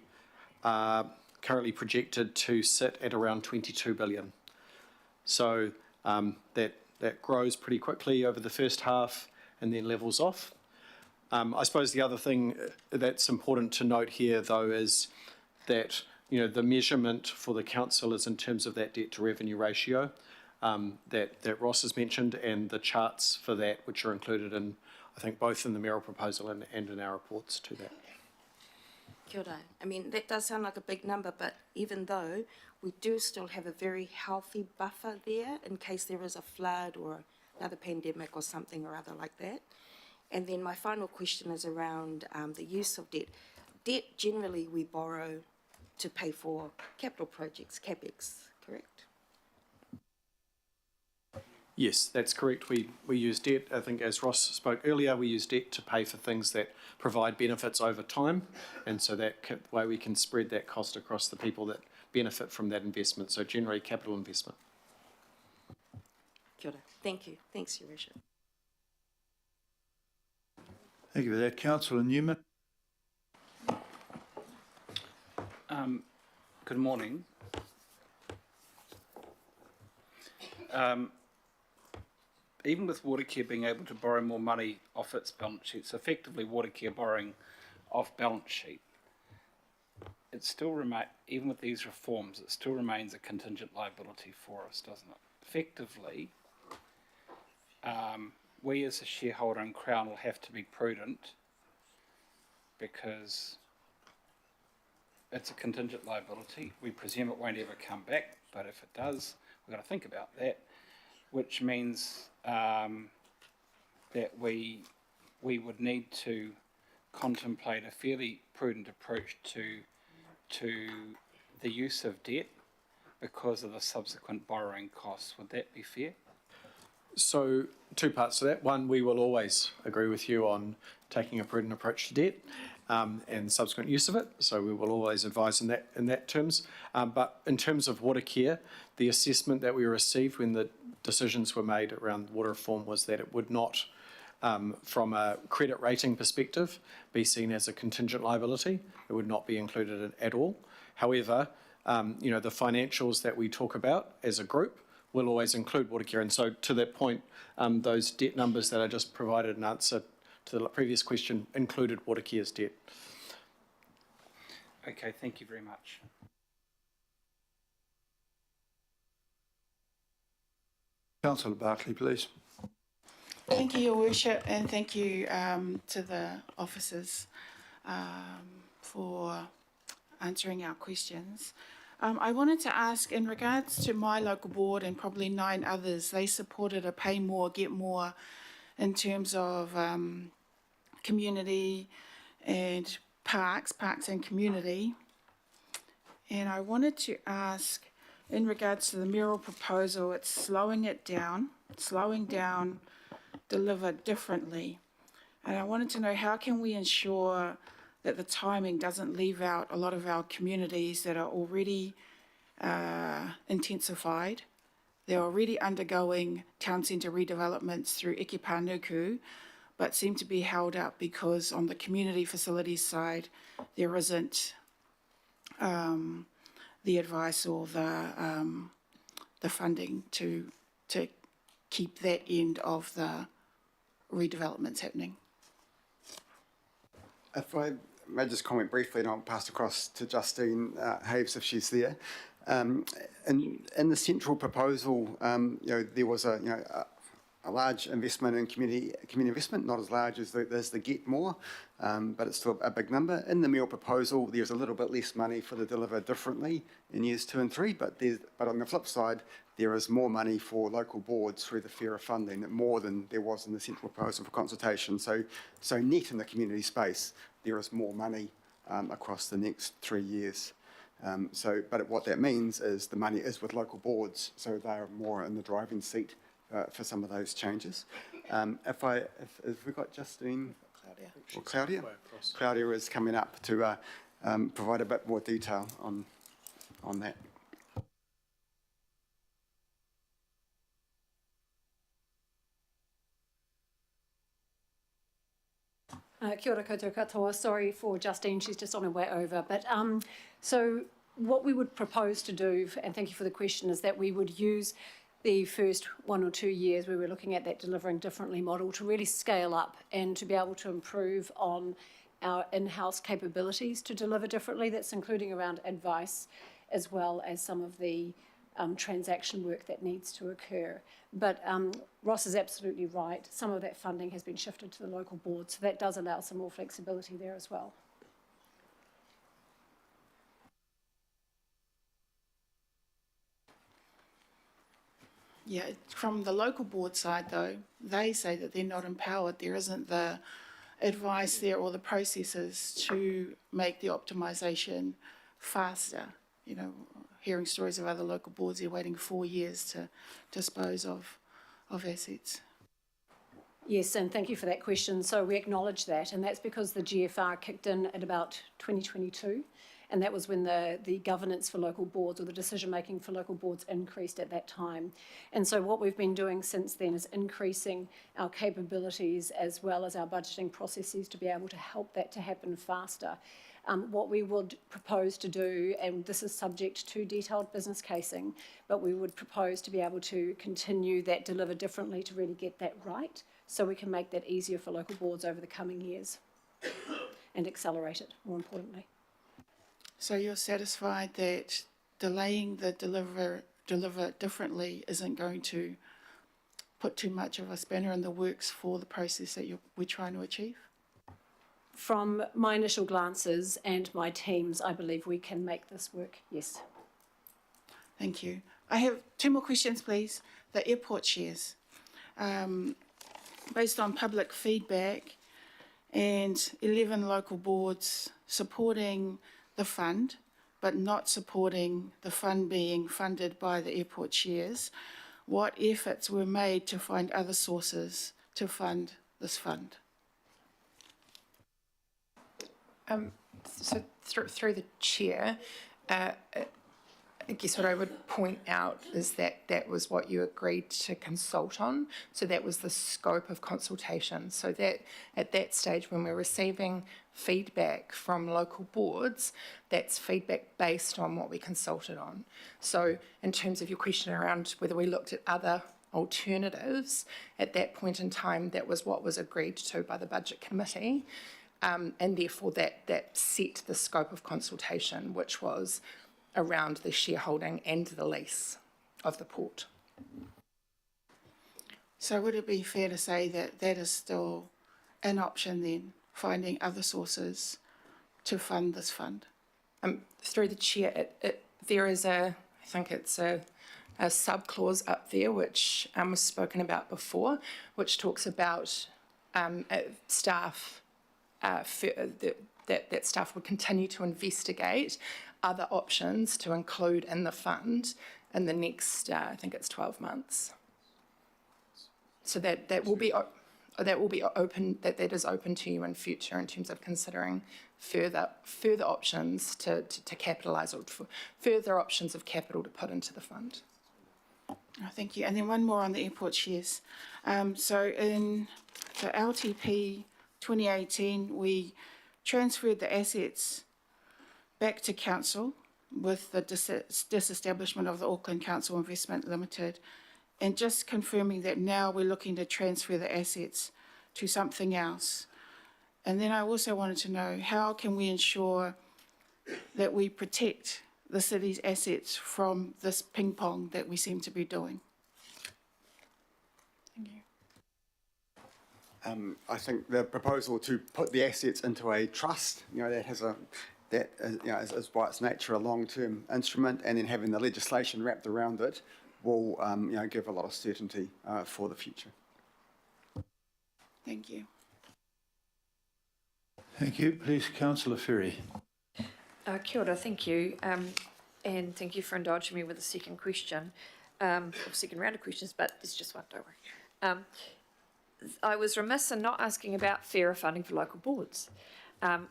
currently projected to sit at around 22 billion. So that grows pretty quickly over the first half and then levels off. I suppose the other thing that's important to note here, though, is that the measurement for the council is in terms of that debt to revenue ratio that Ross has mentioned, and the charts for that, which are included in, I think, both in the mayoral proposal and in our reports to that. Kia ora. That does sound like a big number, but even though we do still have a very healthy buffer there in case there is a flood or another pandemic or something or other like that. And then my final question is around the use of debt. Debt, generally, we borrow to pay for capital projects, CapEx, correct? Yes, that's correct. We use debt, I think, as Ross spoke earlier, we use debt to pay for things that provide benefits over time, and so that way we can spread that cost across the people that benefit from that investment, so generally capital investment. Kia ora. Thank you. Thanks, Your Worship. Thank you for that. Councillor Newman. Good morning. Even with Watercare being able to borrow more money off its balance sheet, so effectively Watercare borrowing off balance sheet, it still even with these reforms, it still remains a contingent liability for us, doesn't it? Effectively, we as a shareholder in Crown will have to be prudent because it's a contingent liability. We presume it won't ever come back, but if it does, we've got to think about that, which means that we would need to contemplate a fairly prudent approach to the use of debt because of the subsequent borrowing costs. Would that be fair? So, two parts to that. One, we will always agree with you on taking a prudent approach to debt and subsequent use of it. So we will always advise in that terms. But in terms of Watercare, the assessment that we received when the decisions were made around water reform was that it would not, from a credit rating perspective, be seen as a contingent liability. It would not be included at all. However, the financials that we talk about as a group will always include Watercare. And so to that point, those debt numbers that I just provided in answer to the previous question included Watercare's debt. Okay, thank you very much. Councillor Barclay, please. Thank you, Your Worship, and thank you to the officers for answering our questions. I wanted to ask, in regards to my local board and probably 9 others, they supported a pay more, get more in terms of community and parks and community. And I wanted to ask, in regards to the mayoral proposal, it's slowing down, deliver differently. And I wanted to know, how can we ensure that the timing doesn't leave out a lot of our communities that are already intensified? They're already undergoing town centre redevelopments through Eke Panuku, but seem to be held up because on the community facilities side, there isn't the advice or the funding to keep that end of the redevelopments happening. If I may just comment briefly, and I'll pass across to Justine Haves if she's there. In the central proposal, there was a large investment in community investment, not as large as the Get More, but it's still a big number. In the meal proposal, there's a little bit less money for the Deliver Differently in years 2 and 3, but on the flip side, there is more money for local boards through the fairer funding, more than there was in the central proposal for consultation. So net in the community space, there is more money across the next 3 years. But what that means is the money is with local boards, so they are more in the driving seat for some of those changes. If we've got Justine or Claudia? Claudia is coming up to provide a bit more detail on that. Kia ora koutou katoa. Sorry for Justine, she's just on her way over. But so what we would propose to do, and thank you for the question, is that we would use the first 1 or 2 years where we're looking at that delivering differently model to really scale up and to be able to improve on our in-house capabilities to deliver differently. That's including around advice as well as some of the transaction work that needs to occur. But Ross is absolutely right. Some of that funding has been shifted to the local board, so that does allow some more flexibility there as well. Yeah, from the local board side though, they say that they're not empowered. There isn't the advice there or the processes to make the optimisation faster. You know, hearing stories of other local boards, they're waiting 4 years to dispose of assets. Yes, and thank you for that question. So we acknowledge that, and that's because the GFR kicked in at about 2022, and that was when the governance for local boards or the decision-making for local boards increased at that time. And so what we've been doing since then is increasing our capabilities as well as our budgeting processes to be able to help that to happen faster. What we would propose to do, and this is subject to detailed business casing, but we would propose to be able to continue that deliver differently to really get that right, so we can make that easier for local boards over the coming years and accelerate it, more importantly. So you're satisfied that delaying the deliver differently isn't going to put too much of a spanner in the works for the process that we're trying to achieve? From my initial glances and my teams, I believe we can make this work, yes. Thank you. I have 2 more questions, please. The airport shares. Based on public feedback and 11 local boards supporting the fund, but not supporting the fund being funded by the airport shares, what efforts were made to find other sources to fund this fund? So through the chair, I guess what I would point out is that that was what you agreed to consult on. So that was the scope of consultation. So that at that stage, when we're receiving feedback from local boards, that's feedback based on what we consulted on. So in terms of your question around whether we looked at other alternatives, at that point in time, that was what was agreed to by the Budget Committee. And therefore that set the scope of consultation, which was around the shareholding and the lease of the port. So would it be fair to say that that is still an option then, finding other sources to fund this fund? Through the chair, there is I think it's a sub-clause up there which was spoken about before, which talks about staff, that staff would continue to investigate other options to include in the fund in the next, I think it's 12 months. So that will be open. That is open to you in future in terms of considering further options to capitalise, or further options of capital to put into the fund. Oh, thank you. And then one more on the airport shares. So in the LTP 2018, we transferred the assets back to council with the disestablishment of the Auckland Council Investment Limited, and just confirming that now we're looking to transfer the assets to something else. And then I also wanted to know, how can we ensure that we protect the city's assets from this ping pong that we seem to be doing? Thank you. I think the proposal to put the assets into a trust, that has is by its nature a long-term instrument, and then having the legislation wrapped around it will, give a lot of certainty for the future. Thank you. Thank you. Please, Councillor Ferry. Kia ora, thank you. And thank you for indulging me with the second question, or second round of questions, but there's just one, don't worry. I was remiss in not asking about fairer funding for local boards,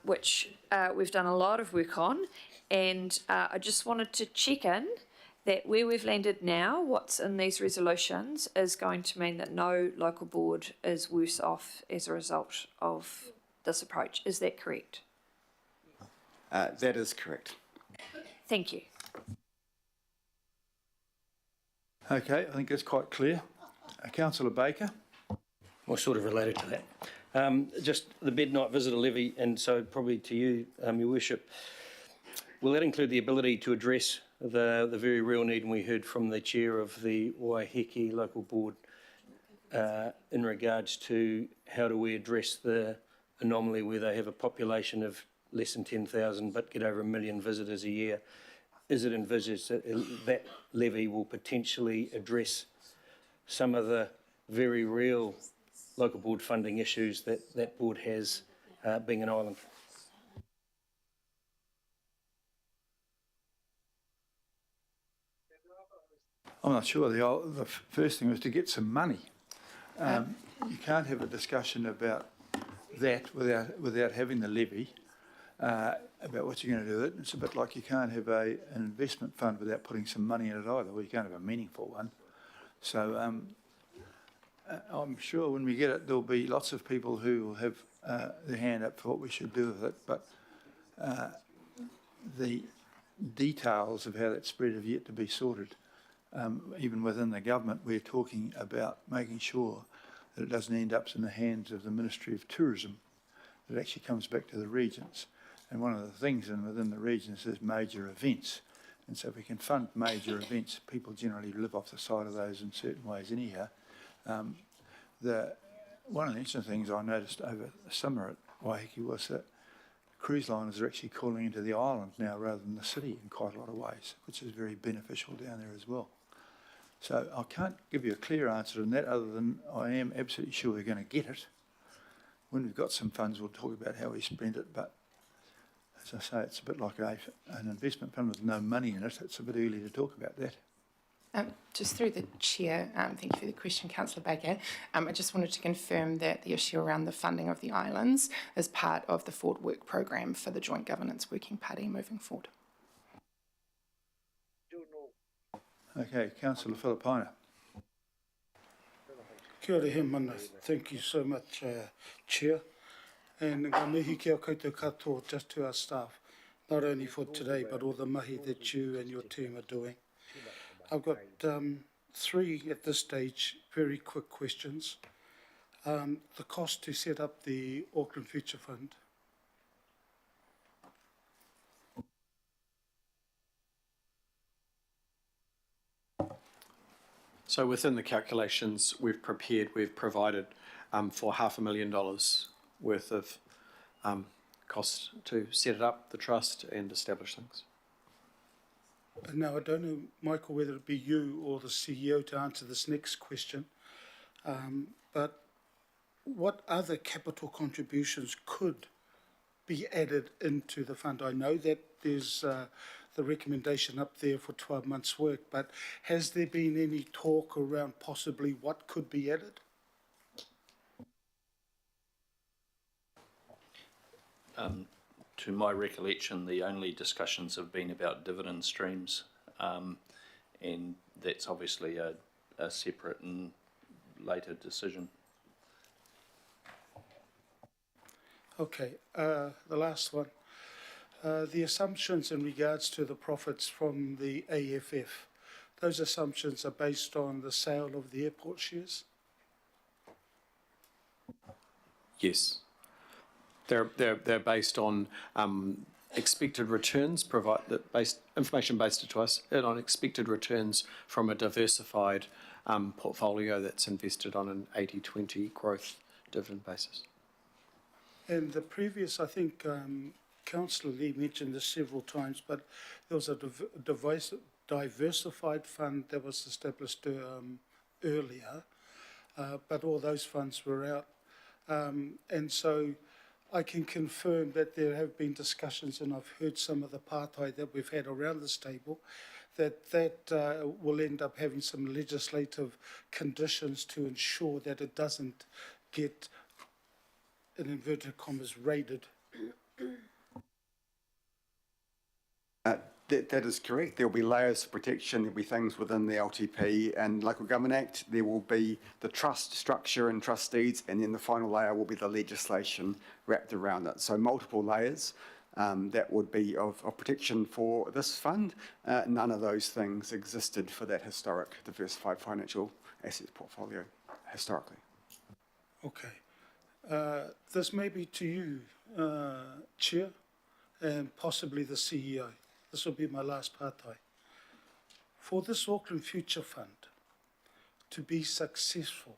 which we've done a lot of work on, and I just wanted to check in that where we've landed now, what's in these resolutions, is going to mean that no local board is worse off as a result of this approach. Is that correct? That is correct. Thank you. Okay, I think that's quite clear. Councillor Baker. Well, sort of related to that. Just the midnight visitor levy, and so probably to you, Your Worship, will that include the ability to address the very real need, and we heard from the chair of the Waiheke local board in regards to how do we address the anomaly where they have a population of less than 10,000 but get over 1 million visitors a year. Is it envisaged that that levy will potentially address some of the very real local board funding issues that that board has, being an island? I'm not sure. The first thing was to get some money. You can't have a discussion about that without having the levy, about what you're going to do with it. It's a bit like you can't have an investment fund without putting some money in it either. Well, you can't have a meaningful one. So I'm sure when we get it, there'll be lots of people who will have their hand up for what we should do with it. But the details of how that's spread have yet to be sorted. Even within the government, we're talking about making sure that it doesn't end up in the hands of the Ministry of Tourism, that it actually comes back to the regions. And one of the things within the regions is major events. And so if we can fund major events, people generally live off the side of those in certain ways anyhow. One of the interesting things I noticed over the summer at Waiheke was that cruise liners are actually calling into the island now rather than the city in quite a lot of ways, which is very beneficial down there as well. So I can't give you a clear answer on that other than I am absolutely sure we're going to get it. When we've got some funds, we'll talk about how we spend it, but as I say, it's a bit like an investment fund with no money in it. It's a bit early to talk about that. Just through the chair, thank you for the question, Councillor Baker. I just wanted to confirm that the issue around the funding of the islands is part of the forward work program for the Joint Governance Working Party moving forward. Okay, Councillor Filipaina. Kia ora he mana. Thank you so much, Chair. And ngā mihi kia koutou katoa just to our staff, not only for today, but all the mahi that you and your team are doing. I've got 3 at this stage, very quick questions. The cost to set up the Auckland Future Fund. So within the calculations we've provided for $500,000 worth of cost to set it up, the trust, and establish things. Now, I don't know, Michael, whether it be you or the CEO to answer this next question, but what other capital contributions could be added into the fund? I know that there's the recommendation up there for 12 months' work, but has there been any talk around possibly what could be added? To my recollection, the only discussions have been about dividend streams, and that's obviously a separate and later decision. Okay, the last one. The assumptions in regards to the profits from the AFF, those assumptions are based on the sale of the airport shares? Yes. They're based on expected returns, information based to us, and on expected returns from a diversified portfolio that's invested on an 80-20 growth dividend basis. And the previous, I think, Councillor Lee mentioned this several times, but there was a diversified fund that was established earlier, but all those funds were out. And so I can confirm that there have been discussions, and I've heard some of the partai that we've had around this table, that will end up having some legislative conditions to ensure that it doesn't get, in inverted commas, raided. That is correct. There will be layers of protection. There will be things within the LTP and Local Government Act. There will be the trust structure and trust deeds, and then the final layer will be the legislation wrapped around it. So multiple layers that would be of protection for this fund. None of those things existed for that historic diversified financial assets portfolio historically. Okay. This may be to you, Chair, and possibly the CEO. This will be my last partai. For this Auckland Future Fund to be successful,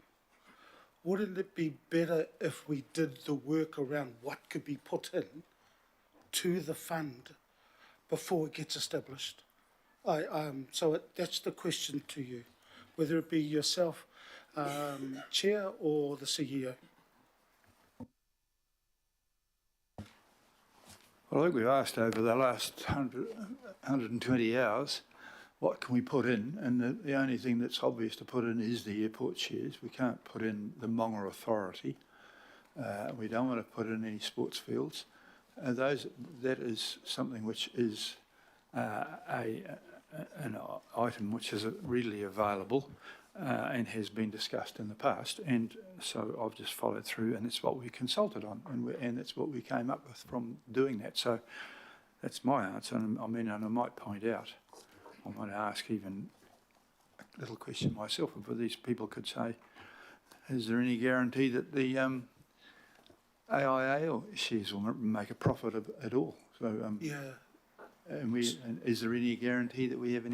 wouldn't it be better if we did the work around what could be put in to the fund before it gets established? That's the question to you, whether it be yourself, Chair, or the CEO. Well, I think we've asked over the last 120 hours, what can we put in? And the only thing that's obvious to put in is the airport shares. We can't put in the Monga Authority. We don't want to put in any sports fields. That is something which is an item which is readily available and has been discussed in the past. And so I've just followed through, and it's what we consulted on, and that's what we came up with from doing that. So that's my answer. And I mean, and I might point out, I might ask even a little question myself, if these people could say, is there any guarantee that the AIA or shares will make a profit at all? So and is there any guarantee that we have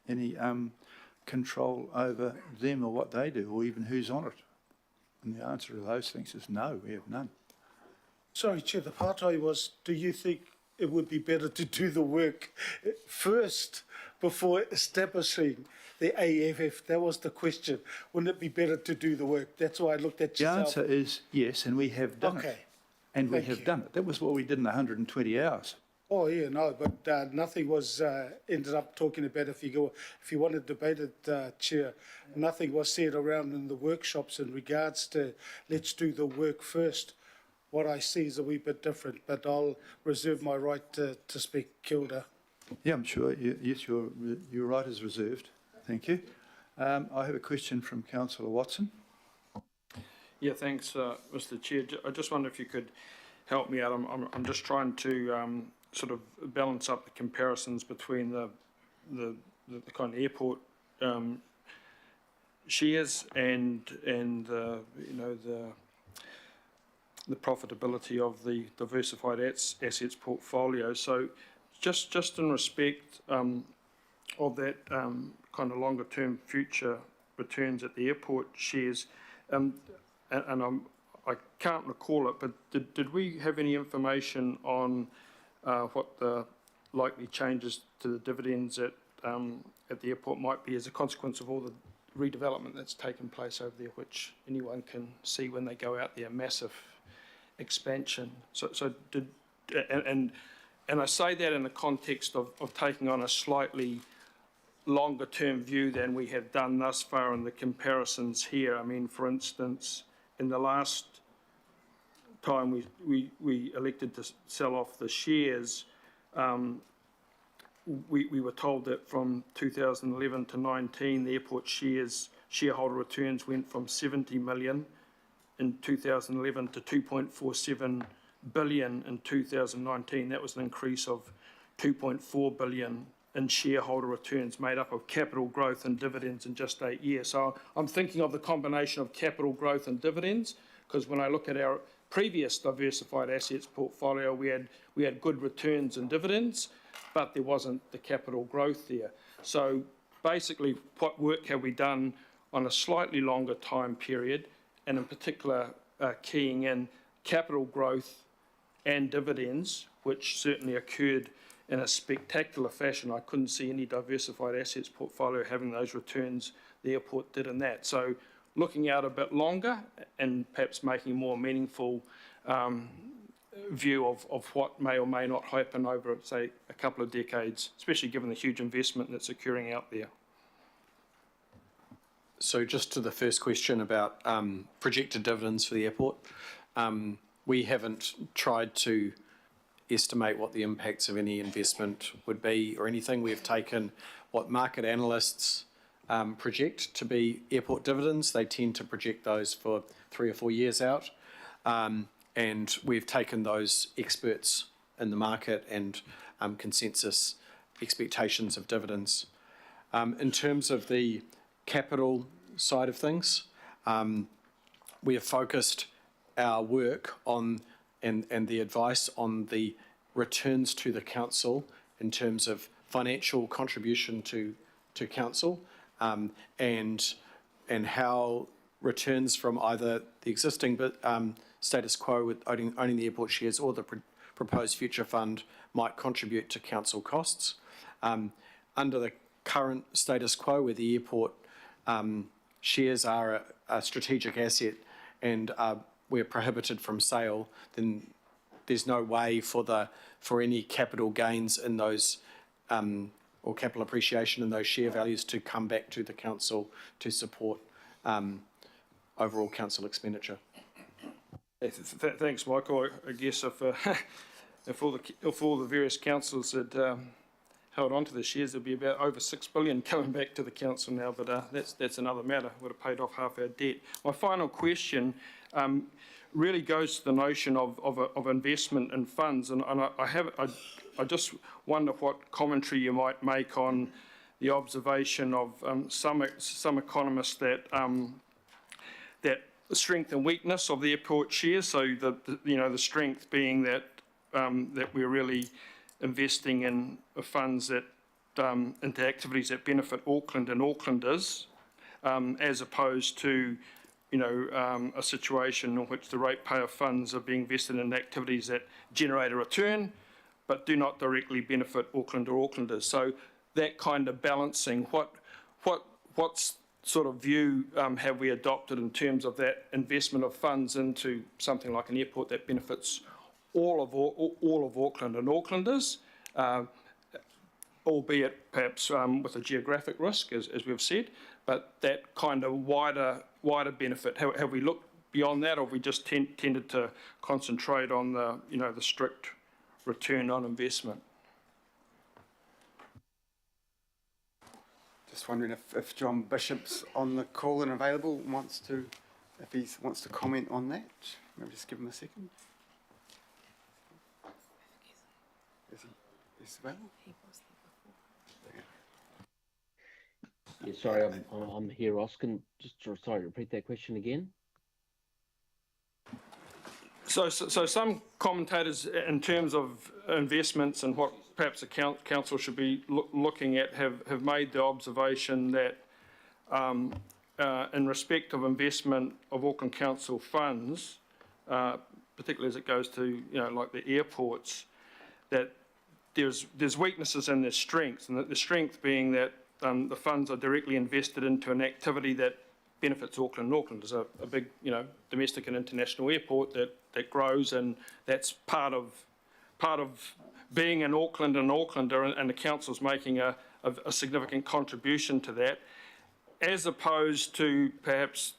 any control over them or what they do, or even who's on it? And the answer to those things is no, we have none. Sorry, Chair, the partai was, do you think it would be better to do the work first before establishing the AFF? That was the question. Wouldn't it be better to do the work? That's why I looked at yourself. The answer is yes, and we have done it. And we have done it. That was what we did in 120 hours. Oh, yeah, no, but nothing was ended up talking about. If you want to debate it, Chair, nothing was said around in the workshops in regards to let's do the work first. What I see is a wee bit different, but I'll reserve my right to speak. Kia ora. Yeah, I'm sure. Yes, your right is reserved. Thank you. I have a question from Councillor Watson. Yeah, thanks, Mr. Chair. I just wonder if you could help me out. I'm just trying to sort of balance up the comparisons between the kind of airport shares and the profitability of the diversified assets portfolio. So just in respect of that kind of longer term future returns at the airport shares, and I can't recall it, but did we have any information on what the likely changes to the dividends at the airport might be as a consequence of all the redevelopment that's taken place over there, which anyone can see when they go out there, massive expansion. So did, and I say that in the context of taking on a slightly longer term view than we have done thus far in the comparisons here. I mean, for instance, in the last time we elected to sell off the shares, we were told that from 2011 to 19, the airport shareholder returns went from 70 million in 2011 to 2.47 billion in 2019. That was an increase of 2.4 billion in shareholder returns, made up of capital growth and dividends in just 8 years. So I'm thinking of the combination of capital growth and dividends, because when I look at our previous diversified assets portfolio, we had good returns and dividends, but there wasn't the capital growth there. So basically, what work have we done on a slightly longer time period, and in particular keying in capital growth and dividends, which certainly occurred in a spectacular fashion. I couldn't see any diversified assets portfolio having those returns the airport did in that. So looking out a bit longer and perhaps making a more meaningful view of what may or may not happen over, say, a couple of decades, especially given the huge investment that's occurring out there. So just to the first question about projected dividends for the airport, we haven't tried to estimate what the impacts of any investment would be or anything. We've taken what market analysts project to be airport dividends. They tend to project those for 3 or 4 years out. And we've taken those experts in the market and consensus expectations of dividends. In terms of the capital side of things, we have focused our work on and the advice on the returns to the council in terms of financial contribution to council, and how returns from either the existing status quo with owning the airport shares or the proposed future fund might contribute to council costs. Under the current status quo, where the airport shares are a strategic asset and we're prohibited from sale, then there's no way for any capital gains in those or capital appreciation in those share values to come back to the council to support overall council expenditure. Thanks, Michael. I guess if all the various councils had held on to the shares, there'd be about over 6 billion coming back to the council now. But that's another matter. Would have paid off half our debt. My final question really goes to the notion of investment in funds, and I just wonder what commentary you might make on the observation of some economists that the strength and weakness of the airport shares. So the strength being that we're really investing in funds that into activities that benefit Auckland and Aucklanders, as opposed to a situation in which the ratepayer funds are being invested in activities that generate a return but do not directly benefit Auckland or Aucklanders. So that kind of balancing, what's sort of view have we adopted in terms of that investment of funds into something like an airport that benefits all of Auckland and Aucklanders, albeit perhaps with a geographic risk, as we've said, but that kind of wider benefit. Have we looked beyond that, or have we just tended to concentrate on the strict return on investment? Just wondering if John Bishop's on the call and available, wants to comment on that. Maybe just give him a second. Is he available? Yeah, sorry, I'm here, Ross. Can sorry, repeat that question again. So some commentators, in terms of investments and what perhaps the council should be looking at, have made the observation that in respect of investment of Auckland Council funds, particularly as it goes to, like the airports, that there's weaknesses and there's strengths, and that the strength being that the funds are directly invested into an activity that benefits Auckland. Auckland is a big, domestic and international airport that grows, and that's part of being in Auckland and Aucklander, and the council's making a significant contribution to that, as opposed to perhaps,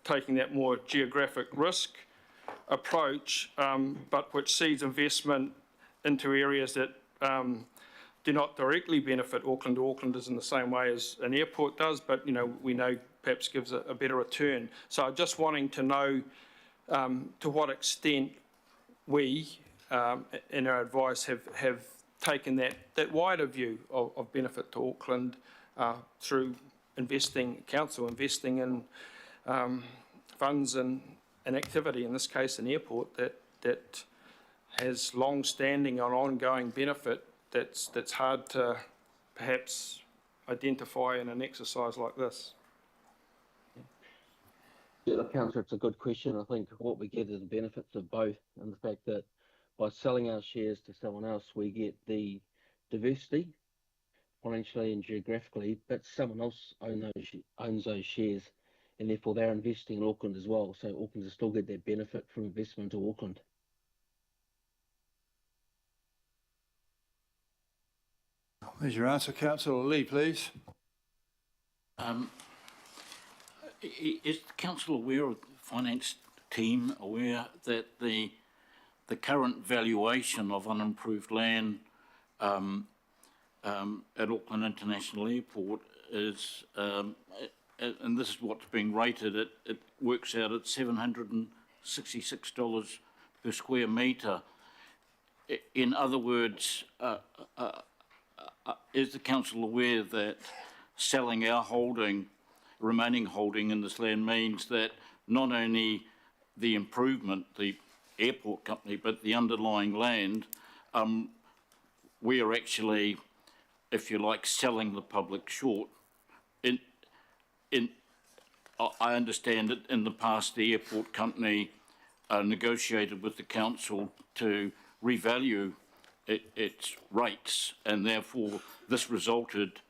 taking that more geographic risk approach, but which sees investment into areas that do not directly benefit Auckland or Aucklanders in the same way as an airport does, but we know perhaps gives a better return. So just wanting to know to what extent we, in our advice, have taken that wider view of benefit to Auckland through council investing in funds and activity, in this case an airport that has long-standing and ongoing benefit that's hard to perhaps identify in an exercise like this. Yeah, Councillor, it's a good question. I think what we get is the benefits of both, and the fact that by selling our shares to someone else, we get the diversity financially and geographically, but someone else owns those shares, and therefore they're investing in Auckland as well. So Aucklanders still get that benefit from investment to Auckland. There's your answer, Councillor Lee, please. Is the council aware, of the finance team aware, that the current valuation of unimproved land at Auckland International Airport is, and this is what's being rated, it works out at $766 per square metre. In other words, is the council aware that selling our remaining holding in this land means that not only the improvement, the airport company, but the underlying land, we are actually, if you like, selling the public short? I understand that in the past the airport company negotiated with the council to revalue its rates, and therefore this resulted,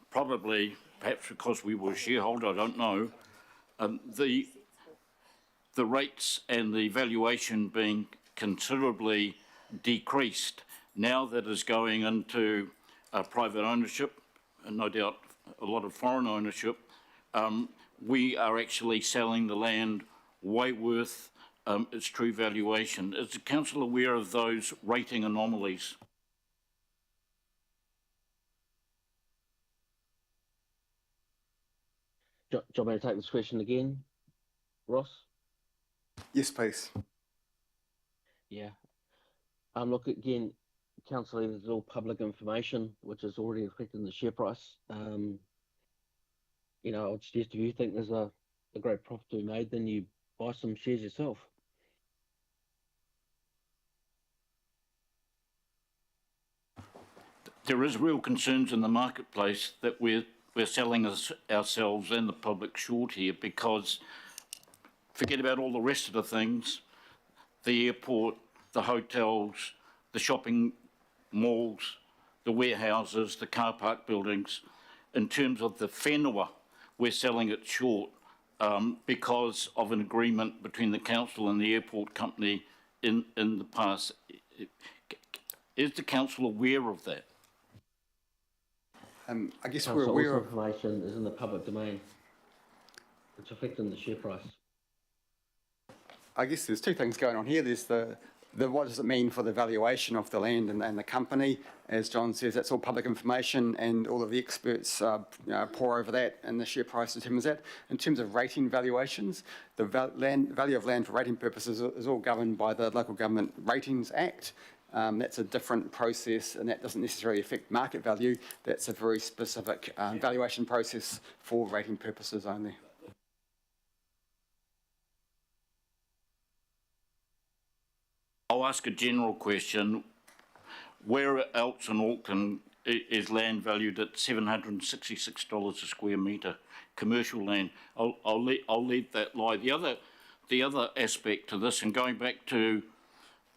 probably perhaps because we were a shareholder, I don't know, the rates and the valuation being considerably decreased. Now that is going into private ownership, and no doubt a lot of foreign ownership, we are actually selling the land way worth its true valuation. Is the council aware of those rating anomalies? Do you want me to take this question again, Ross? Yes, please. Yeah. Look, again, council, this is all public information, which is already reflected in the share price. I would suggest if you think there's a great profit to be made, then you buy some shares yourself. There is real concerns in the marketplace that we're selling ourselves and the public short here, because forget about all the rest of the things, the airport, the hotels, the shopping malls, the warehouses, the car park buildings. In terms of the whenua, we're selling it short because of an agreement between the council and the airport company in the past. Is the council aware of that? I guess Council, we're aware of... information is in the public domain. It's affecting the share price. I guess there's two things going on here. There's the what does it mean for the valuation of the land and the company? As John says, that's all public information, and all of the experts pour over that, and the share price determines that. In terms of rating valuations, the value of land for rating purposes is all governed by the Local Government Ratings Act. That's a different process, and that doesn't necessarily affect market value. That's a very specific valuation process for rating purposes only. I'll ask a general question. Where else in Auckland is land valued at $766 a square metre? commercial land. I'll leave that lie. The other aspect to this, and going back to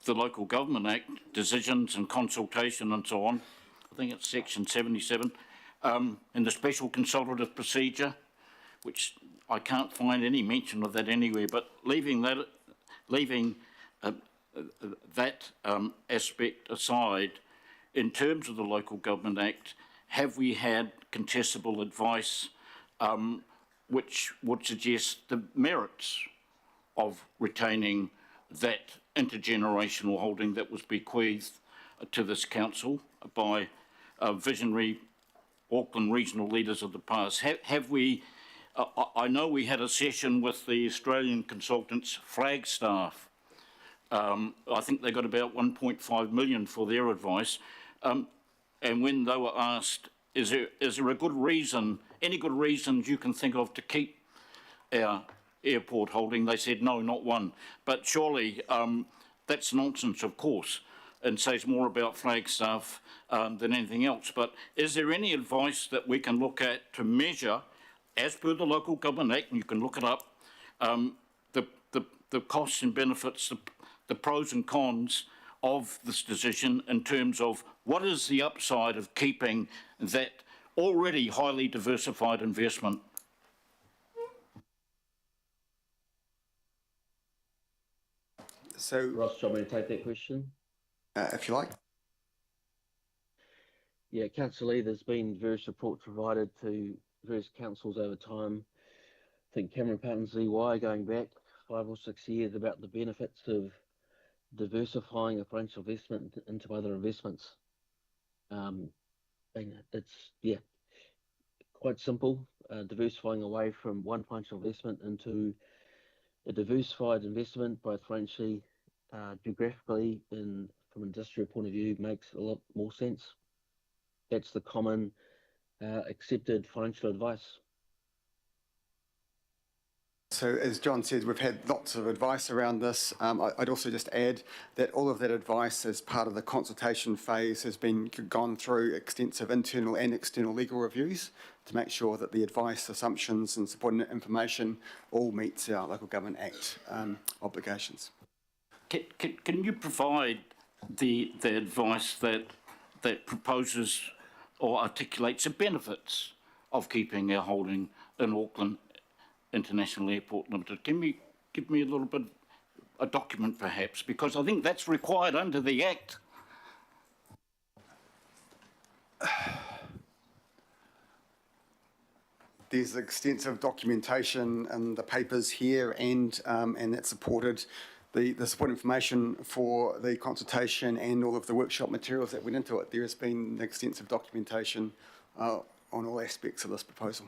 the Local Government Act, decisions and consultation and so on, I think it's section 77, and the special consultative procedure, which I can't find any mention of that anywhere, but leaving that aspect aside, in terms of the Local Government Act, have we had contestable advice which would suggest the merits of retaining that intergenerational holding that was bequeathed to this council by visionary Auckland regional leaders of the past? Have we, I know we had a session with the Australian consultants Flagstaff. I think they got about 1.5 million for their advice. And when they were asked, is there a good reason, any good reasons you can think of to keep our airport holding, they said no, not one. But surely that's nonsense, of course, and says more about Flagstaff than anything else. But is there any advice that we can look at to measure, as per the Local Government Act, and you can look it up, the costs and benefits, the pros and cons of this decision in terms of what is the upside of keeping that already highly diversified investment? So, Ross, do you want me to take that question? if you like. Yeah, councillive, there's been various reports provided to various councils over time. I think Cameron Partners EY going back 5 or 6 years about the benefits of diversifying a financial investment into other investments. And it's, yeah, quite simple, diversifying away from one financial investment into a diversified investment, both financially, geographically, and from an industrial point of view, makes a lot more sense. That's the common accepted financial advice. So as John said, we've had lots of advice around this. I'd also just add that all of that advice as part of the consultation phase has been gone through extensive internal and external legal reviews to make sure that the advice, assumptions and supporting information all meets our Local Government Act obligations. Can you provide the advice that proposes or articulates the benefits of keeping our holding in Auckland International Airport Limited? Can you give me a little bit, a document perhaps, because I think that's required under the Act. There's extensive documentation in the papers here and that supported the support information for the consultation and all of the workshop materials that went into it. There has been extensive documentation on all aspects of this proposal.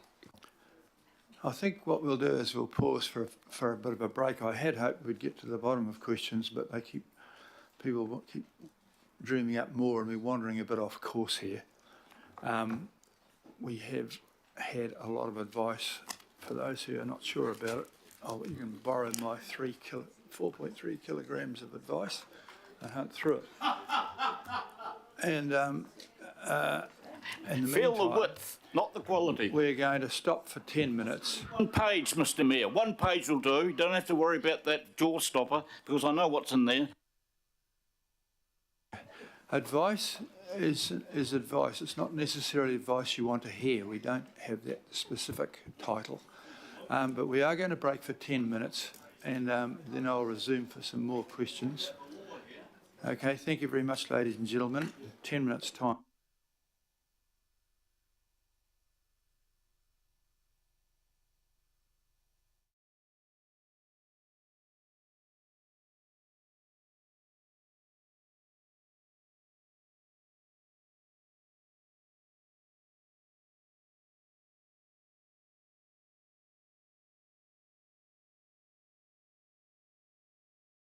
I think what we'll do is we'll pause for a bit of a break. I had hoped we'd get to the bottom of questions, but people keep dreaming up more and we're wandering a bit off course here. We have had a lot of advice. For those who are not sure about it, you can borrow my 4.3 kilograms of advice and hunt through it. And in the Feel meantime, the width, not the quality. We're going to stop for 10 minutes. One page, Mr. Mayor. One page will do. You don't have to worry about that jaw stopper because I know what's in there. Advice is advice. It's not necessarily advice you want to hear. We don't have that specific title. But we are going to break for 10 minutes and then I'll resume for some more questions. Okay, thank you very much, ladies and gentlemen. 10 minutes time.